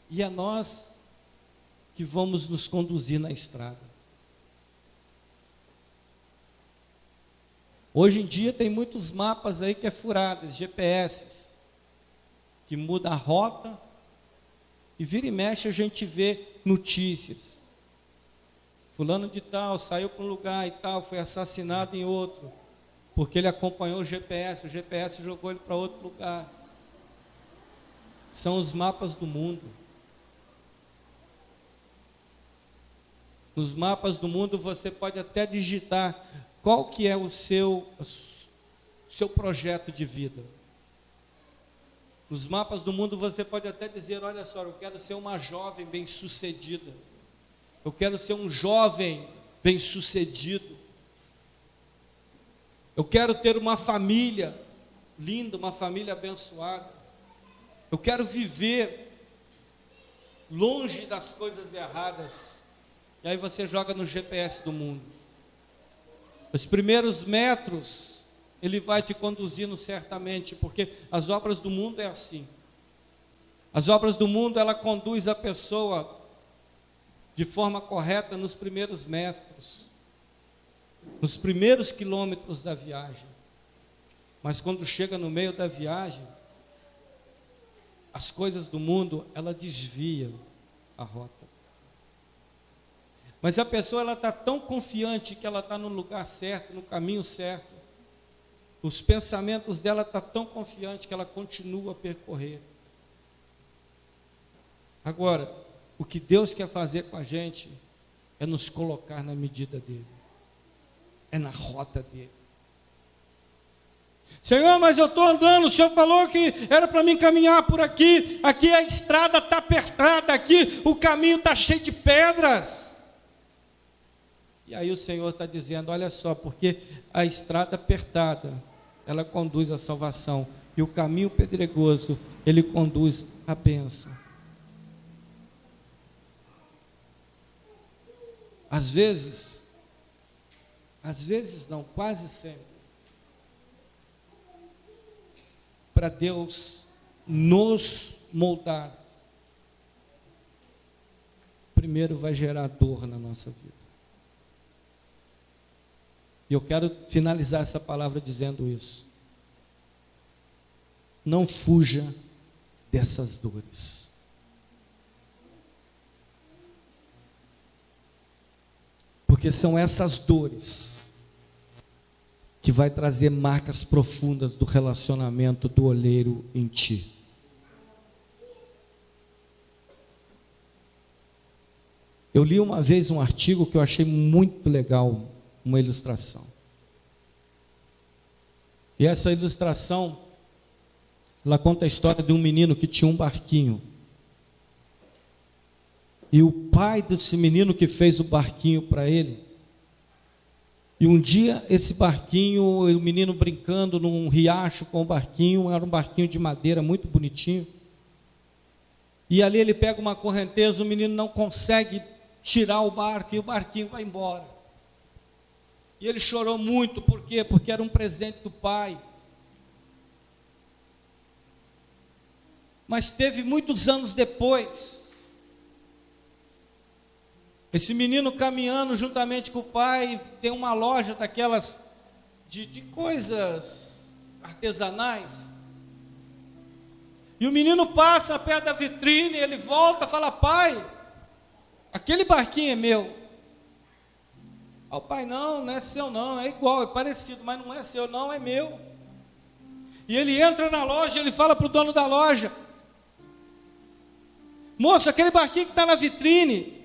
e é nós que vamos nos conduzir na estrada. Hoje em dia tem muitos mapas aí que é furados, GPS, que muda a rota, e vira e mexe a gente vê notícias. Fulano de tal saiu para um lugar e tal, foi assassinado em outro, porque ele acompanhou o GPS jogou ele para outro lugar. São os mapas do mundo. Nos mapas do mundo você pode até digitar qual que é o seu projeto de vida. Nos mapas do mundo você pode até dizer: olha só, eu quero ser uma jovem bem-sucedida. Eu quero ser um jovem bem-sucedido. Eu quero ter uma família linda, uma família abençoada. Eu quero viver longe das coisas erradas. E aí você joga no GPS do mundo. Os primeiros metros, ele vai te conduzindo certamente, porque as obras do mundo é assim. As obras do mundo, ela conduz a pessoa de forma correta nos primeiros metros, nos primeiros quilômetros da viagem. Mas quando chega no meio da viagem, as coisas do mundo, ela desvia a rota. Mas a pessoa, ela está tão confiante que ela está no lugar certo, no caminho certo. Os pensamentos dela estão tão confiantes que ela continua a percorrer. Agora, o que Deus quer fazer com a gente é nos colocar na medida dele. É na rota dele. Senhor, mas eu estou andando, o Senhor falou que era para mim caminhar por aqui. Aqui a estrada está apertada, aqui o caminho está cheio de pedras. E aí o Senhor está dizendo: olha só, porque a estrada apertada, ela conduz à salvação, e o caminho pedregoso, ele conduz à bênção. Às vezes não, quase sempre, para Deus nos moldar, primeiro vai gerar dor na nossa vida. E eu quero finalizar essa palavra dizendo isso. Não fuja dessas dores. Porque são essas dores que vai trazer marcas profundas do relacionamento do oleiro em ti. Eu li uma vez um artigo que eu achei muito legal, uma ilustração. E essa ilustração, ela conta a história de um menino que tinha um barquinho. E o pai desse menino que fez o barquinho para ele. E um dia esse barquinho, o menino brincando num riacho com o barquinho, era um barquinho de madeira muito bonitinho. E ali ele pega uma correnteza, o menino não consegue tirar o barco e o barquinho vai embora. E ele chorou muito, por quê? Porque era um presente do pai. Mas teve muitos anos depois, esse menino caminhando juntamente com o pai, tem uma loja daquelas de coisas artesanais. E o menino passa perto da vitrine, ele volta e fala: pai, aquele barquinho é meu. O pai: não é seu não, é igual, é parecido, mas não é seu não, é meu. E ele entra na loja, ele fala para o dono da loja: moço, aquele barquinho que está na vitrine,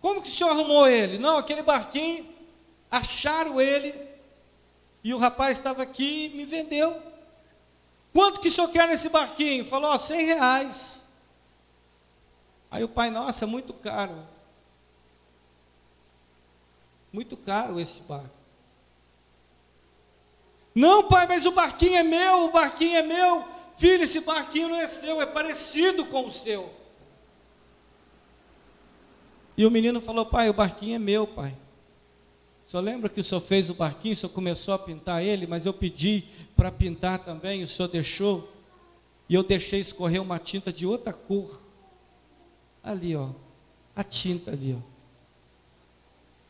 como que o senhor arrumou ele? Não, aquele barquinho, acharam ele, e o rapaz estava aqui e me vendeu. Quanto que o senhor quer nesse barquinho? Falou: R$100. Aí o pai: nossa, muito caro. Muito caro esse barco. Não, pai, mas o barquinho é meu, o barquinho é meu. Filho, esse barquinho não é seu, é parecido com o seu. E o menino falou: pai, o barquinho é meu, pai. O senhor lembra que o senhor fez o barquinho, o senhor começou a pintar ele, mas eu pedi para pintar também, o senhor deixou, e eu deixei escorrer uma tinta de outra cor. Ali, ó, a tinta ali, ó.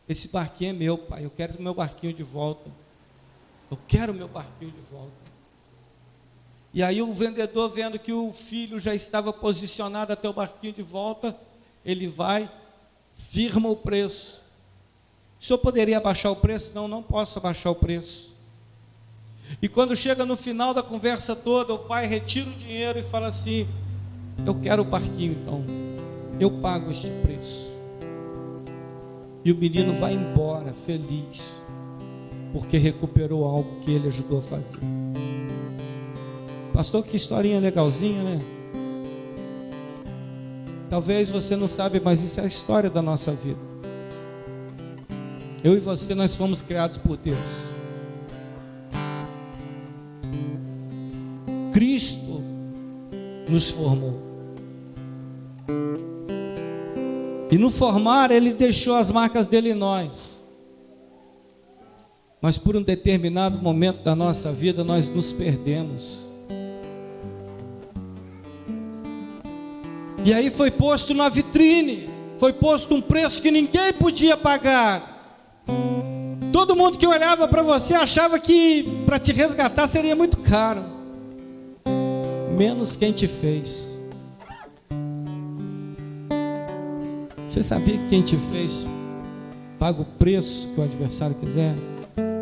Esse barquinho é meu, pai, eu quero o meu barquinho de volta. Eu quero o meu barquinho de volta. E aí o vendedor, vendo que o filho já estava posicionado até o barquinho de volta, ele vai, firma o preço. O senhor poderia abaixar o preço? Não, não posso abaixar o preço. E quando chega no final da conversa toda, o pai retira o dinheiro e fala assim: eu quero o barquinho então, eu pago este preço. E o menino vai embora feliz, porque recuperou algo que ele ajudou a fazer. Pastor, que historinha legalzinha, né? Talvez você não sabe, mas isso é a história da nossa vida. Eu e você, nós fomos criados por Deus. Cristo nos formou. E no formar, Ele deixou as marcas dele em nós. Mas por um determinado momento da nossa vida, nós nos perdemos. E aí foi posto na vitrine, foi posto um preço que ninguém podia pagar. Todo mundo que olhava para você achava que para te resgatar seria muito caro, menos quem te fez. Você sabia que quem te fez paga o preço que o adversário quiser?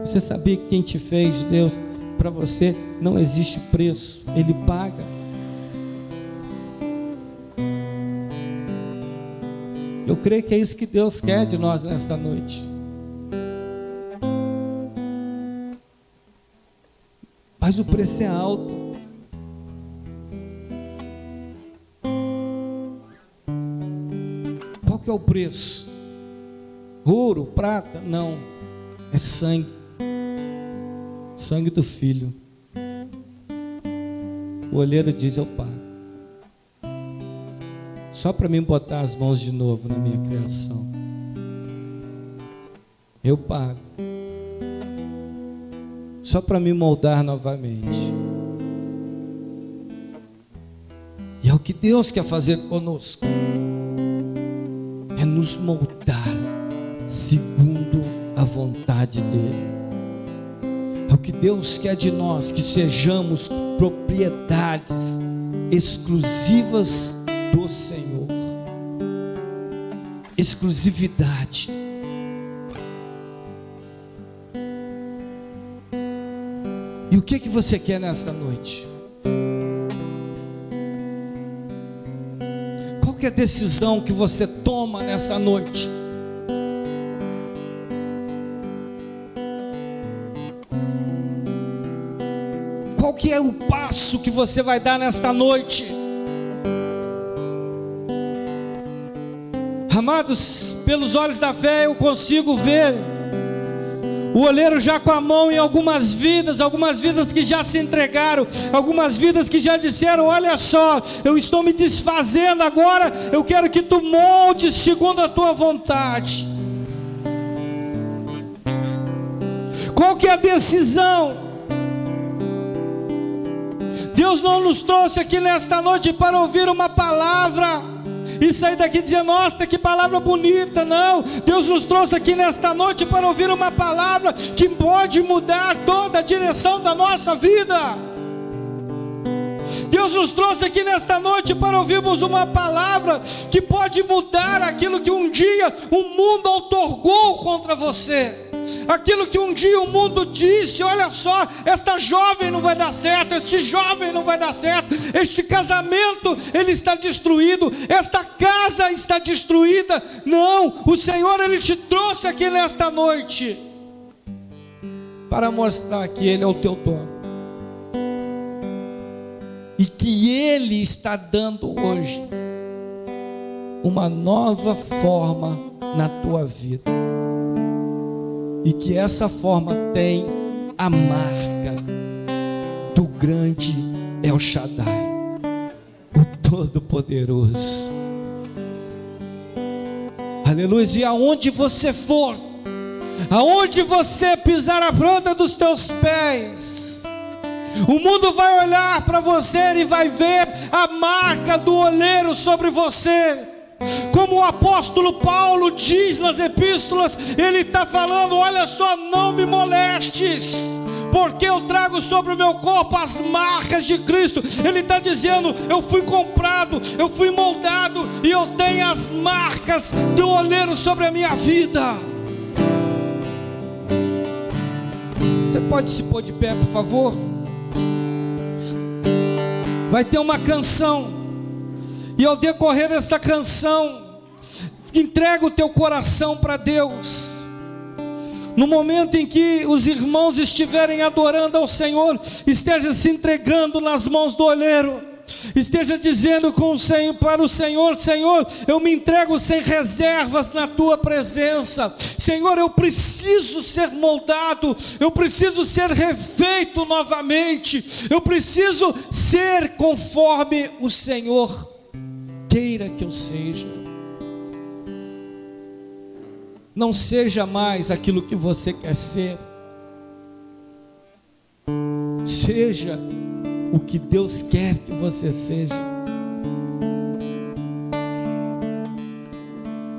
Você sabia que quem te fez, Deus, para você não existe preço, Ele paga. Eu creio que é isso que Deus quer de nós nesta noite. Mas o preço é alto. Qual que é o preço? Ouro, prata? Não, é sangue. Sangue do Filho. O olheiro diz: eu pago. Só para mim botar as mãos de novo na minha criação. Eu pago. Só para me moldar novamente. E é o que Deus quer fazer conosco. É nos moldar segundo a vontade dEle. É o que Deus quer de nós, que sejamos propriedades exclusivas do Senhor. Exclusividade. E o que você quer nessa noite? Qual que é a decisão que você toma nessa noite? Qual que é o passo que você vai dar nesta noite? Amados, pelos olhos da fé eu consigo ver O olheiro já com a mão em algumas vidas que já se entregaram, algumas vidas que já disseram: olha só, eu estou me desfazendo agora, eu quero que tu moldes segundo a tua vontade. Qual que é a decisão? Deus não nos trouxe aqui nesta noite para ouvir uma palavra e sair daqui dizendo: nossa, que palavra bonita. Não, Deus nos trouxe aqui nesta noite para ouvir uma palavra que pode mudar toda a direção da nossa vida. Deus nos trouxe aqui nesta noite para ouvirmos uma palavra que pode mudar aquilo que um dia o mundo outorgou contra você. Aquilo que um dia o mundo disse: olha só, esta jovem não vai dar certo, este jovem não vai dar certo, este casamento ele está destruído, esta casa está destruída. Não, o Senhor ele te trouxe aqui nesta noite para mostrar que Ele é o teu dono e que Ele está dando hoje uma nova forma na tua vida. E que essa forma tem a marca do grande El Shaddai, o Todo-Poderoso. Aleluia. E aonde você for, aonde você pisar a planta dos teus pés, o mundo vai olhar para você e vai ver a marca do olheiro sobre você. Como o apóstolo Paulo diz nas epístolas, ele está falando: olha só, não me molestes, porque eu trago sobre o meu corpo as marcas de Cristo. Ele está dizendo: eu fui comprado, eu fui moldado, e eu tenho as marcas do olheiro sobre a minha vida. Você pode se pôr de pé, por favor? Vai ter uma canção, e ao decorrer dessa canção, entrega o teu coração para Deus. No momento em que os irmãos estiverem adorando ao Senhor, esteja se entregando nas mãos do olheiro. Esteja dizendo para o Senhor: Senhor, eu me entrego sem reservas na tua presença. Senhor, eu preciso ser moldado, eu preciso ser refeito novamente, eu preciso ser conforme o Senhor queira que eu seja. Não seja mais aquilo que você quer ser, seja o que Deus quer que você seja.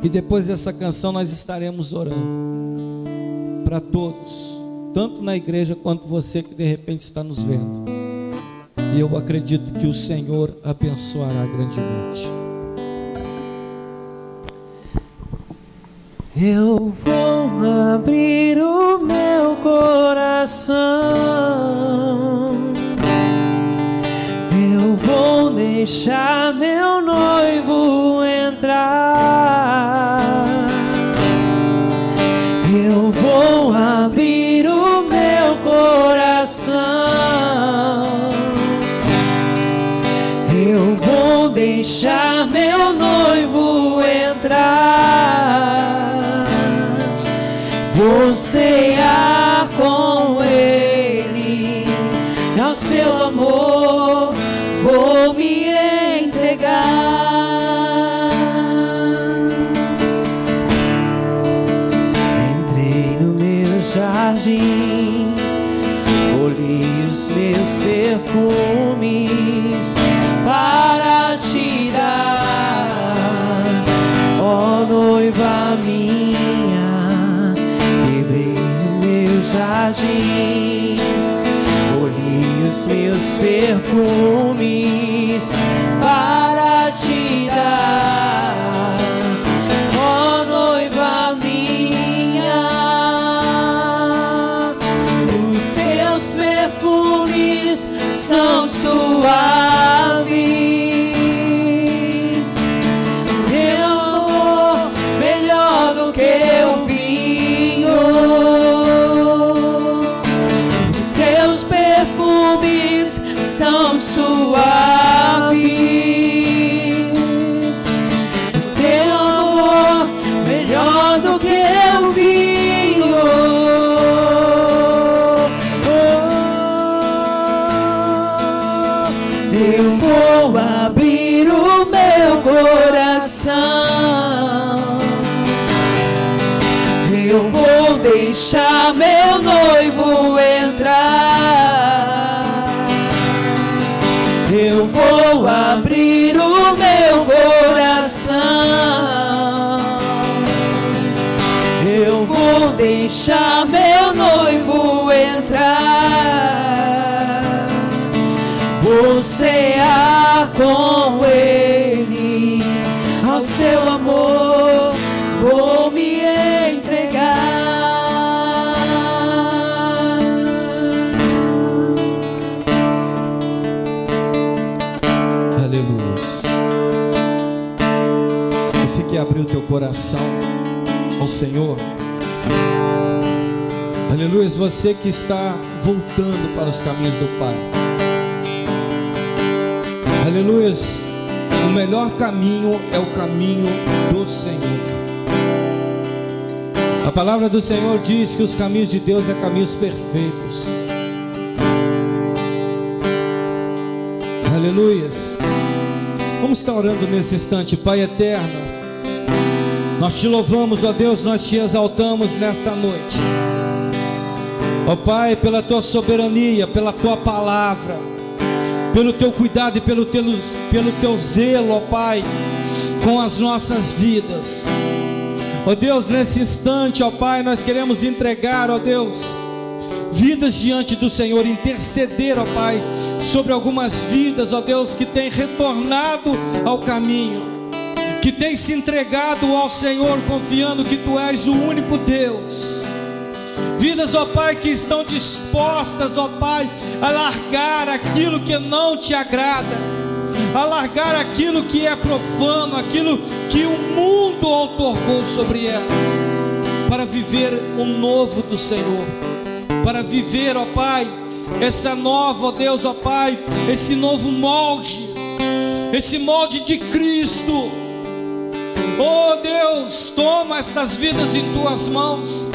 E depois dessa canção nós estaremos orando para todos, tanto na igreja quanto você que de repente está nos vendo. E eu acredito que o Senhor abençoará grandemente. Eu vou abrir o meu coração, eu vou deixar meu noivo entrar, eu vou abrir o meu coração, eu vou deixar meu noivo entrar. Vou cear com Ele, ao seu amor vou me entregar. Entrei no meu jardim, colhi os meus perfumes para te dar, ó noiva minha. Colhi os meus perfumes para te dar, ó noiva minha. Os teus perfumes são suaves, teu amor melhor do que o vinho. Perfumes são suaves, vou abrir o meu coração, eu vou deixar meu noivo entrar, eu vou abrir o meu coração, eu vou deixar meu noivo entrar, vou cear com ele, ao seu amor vou me entregar. Aleluia. Você que abriu teu coração ao Senhor, aleluia, você que está voltando para os caminhos do Pai, aleluia, o melhor caminho é o caminho do Senhor. A palavra do Senhor diz que os caminhos de Deus são caminhos perfeitos. Aleluia. Vamos estar orando nesse instante. Pai eterno, nós te louvamos, ó Deus, nós te exaltamos nesta noite, ó Pai, pela tua soberania, pela tua palavra, pelo teu cuidado e pelo teu zelo, ó Pai, com as nossas vidas. Ó Deus, nesse instante, ó Pai, nós queremos entregar, ó Deus, vidas diante do Senhor, interceder, ó Pai, sobre algumas vidas, ó Deus, que têm retornado ao caminho, que têm se entregado ao Senhor, confiando que Tu és o único Deus. Vidas, ó Pai, que estão dispostas, ó Pai, a largar aquilo que não Te agrada, a largar aquilo que é profano, aquilo que o mundo outorgou sobre elas, para viver o novo do Senhor, para viver, ó Pai, essa nova, ó Deus, ó Pai, esse novo molde, esse molde de Cristo. Ó Deus, toma essas vidas em Tuas mãos.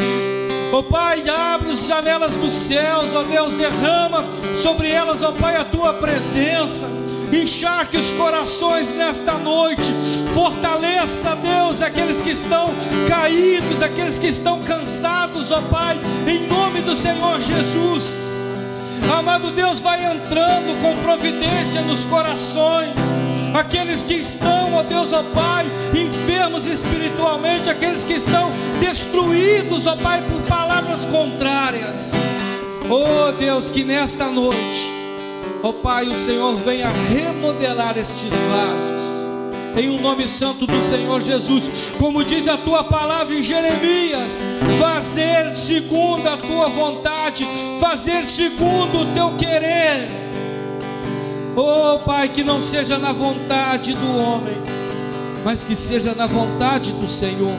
Ó Pai, abre as janelas dos céus, ó Deus, derrama sobre elas, ó Pai, a Tua presença. Encharque os corações nesta noite. Fortaleça, Deus, aqueles que estão caídos, aqueles que estão cansados, ó Pai, em nome do Senhor Jesus. Amado Deus, vai entrando com providência nos corações, aqueles que estão, ó Deus, ó Pai, enfermos espiritualmente, aqueles que estão destruídos, ó Pai, por palavras contrárias. Ó Deus, que nesta noite, ó Pai, o Senhor venha remodelar estes vasos, em um nome santo do Senhor Jesus. Como diz a Tua palavra em Jeremias, fazer segundo a Tua vontade, fazer segundo o Teu querer. Oh Pai, que não seja na vontade do homem, mas que seja na vontade do Senhor.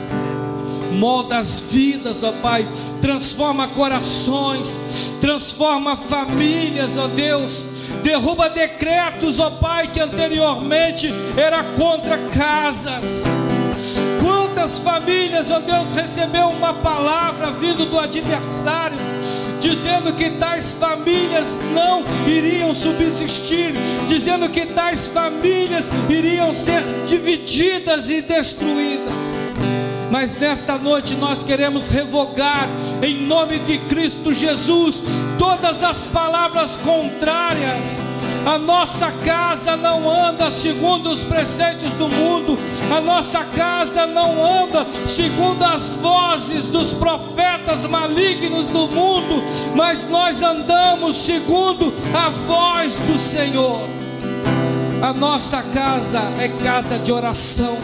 Molda as vidas, ó Pai, transforma corações, transforma famílias, ó Deus. Derruba decretos, ó Pai, que anteriormente era contra casas. Quantas famílias, ó Deus, recebeu uma palavra vindo do adversário, dizendo que tais famílias não iriam subsistir, dizendo que tais famílias iriam ser divididas e destruídas. Mas nesta noite nós queremos revogar, em nome de Cristo Jesus, todas as palavras contrárias. A nossa casa não anda segundo os preceitos do mundo, a nossa casa não anda segundo as vozes dos profetas malignos do mundo, mas nós andamos segundo a voz do Senhor. A nossa casa é casa de oração,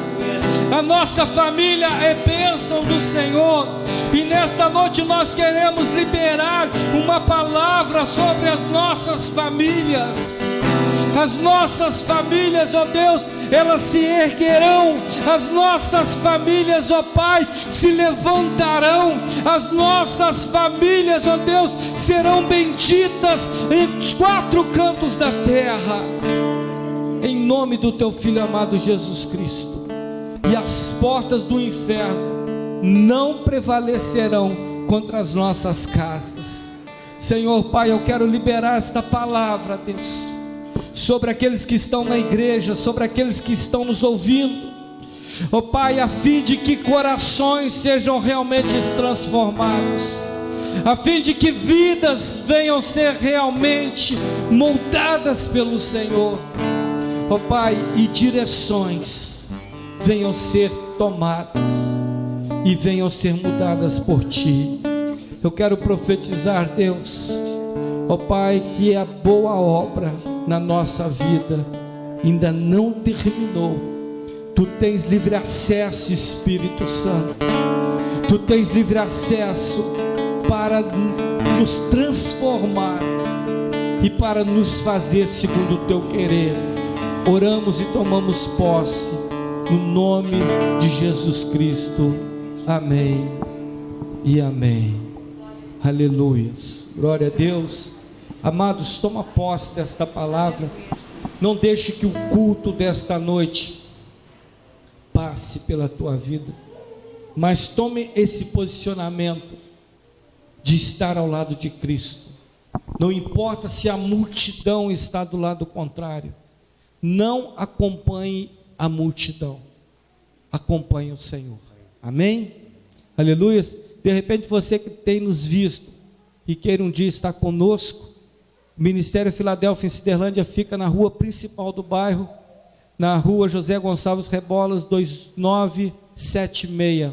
a nossa família é bênção do Senhor. E nesta noite nós queremos liberar uma palavra sobre as nossas famílias. As nossas famílias, ó Deus, elas se erguerão. As nossas famílias, ó Pai, se levantarão. As nossas famílias, ó Deus, serão benditas em 4 cantos da terra, em nome do Teu Filho amado Jesus Cristo. E as portas do inferno não prevalecerão contra as nossas casas. Senhor Pai, eu quero liberar esta palavra, Deus, sobre aqueles que estão na igreja, sobre aqueles que estão nos ouvindo, ó Pai, a fim de que corações sejam realmente transformados, a fim de que vidas venham ser realmente moldadas pelo Senhor, ó Pai, e direções venham ser tomadas e venham ser mudadas por Ti. Eu quero profetizar, Deus, ó Pai, que a boa obra na nossa vida ainda não terminou. Tu tens livre acesso, Espírito Santo. Tu tens livre acesso para nos transformar e para nos fazer segundo o Teu querer. Oramos e tomamos posse no nome de Jesus Cristo. Amém e amém. Aleluias, glória a Deus. Amados, toma posse desta palavra. Não deixe que o culto desta noite passe pela tua vida, mas tome esse posicionamento de estar ao lado de Cristo. Não importa se a multidão está do lado contrário, não acompanhe a multidão, acompanhe o Senhor. Amém? Aleluias. De repente você que tem nos visto e queira um dia estar conosco, o Ministério Filadélfia em Ciderlândia fica na rua principal do bairro, na rua José Gonçalves Rebolas 2976,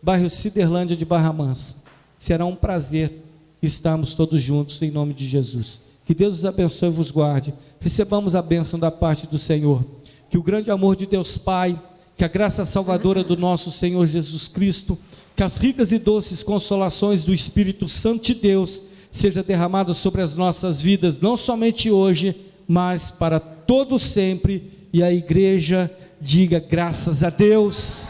bairro Ciderlândia de Barra Mansa. Será um prazer estarmos todos juntos em nome de Jesus. Que Deus os abençoe e vos guarde. Recebamos a bênção da parte do Senhor. Que o grande amor de Deus Pai, que a graça salvadora do nosso Senhor Jesus Cristo, que as ricas e doces consolações do Espírito Santo de Deus seja derramado sobre as nossas vidas, não somente hoje, mas para todo sempre. E a igreja diga graças a Deus.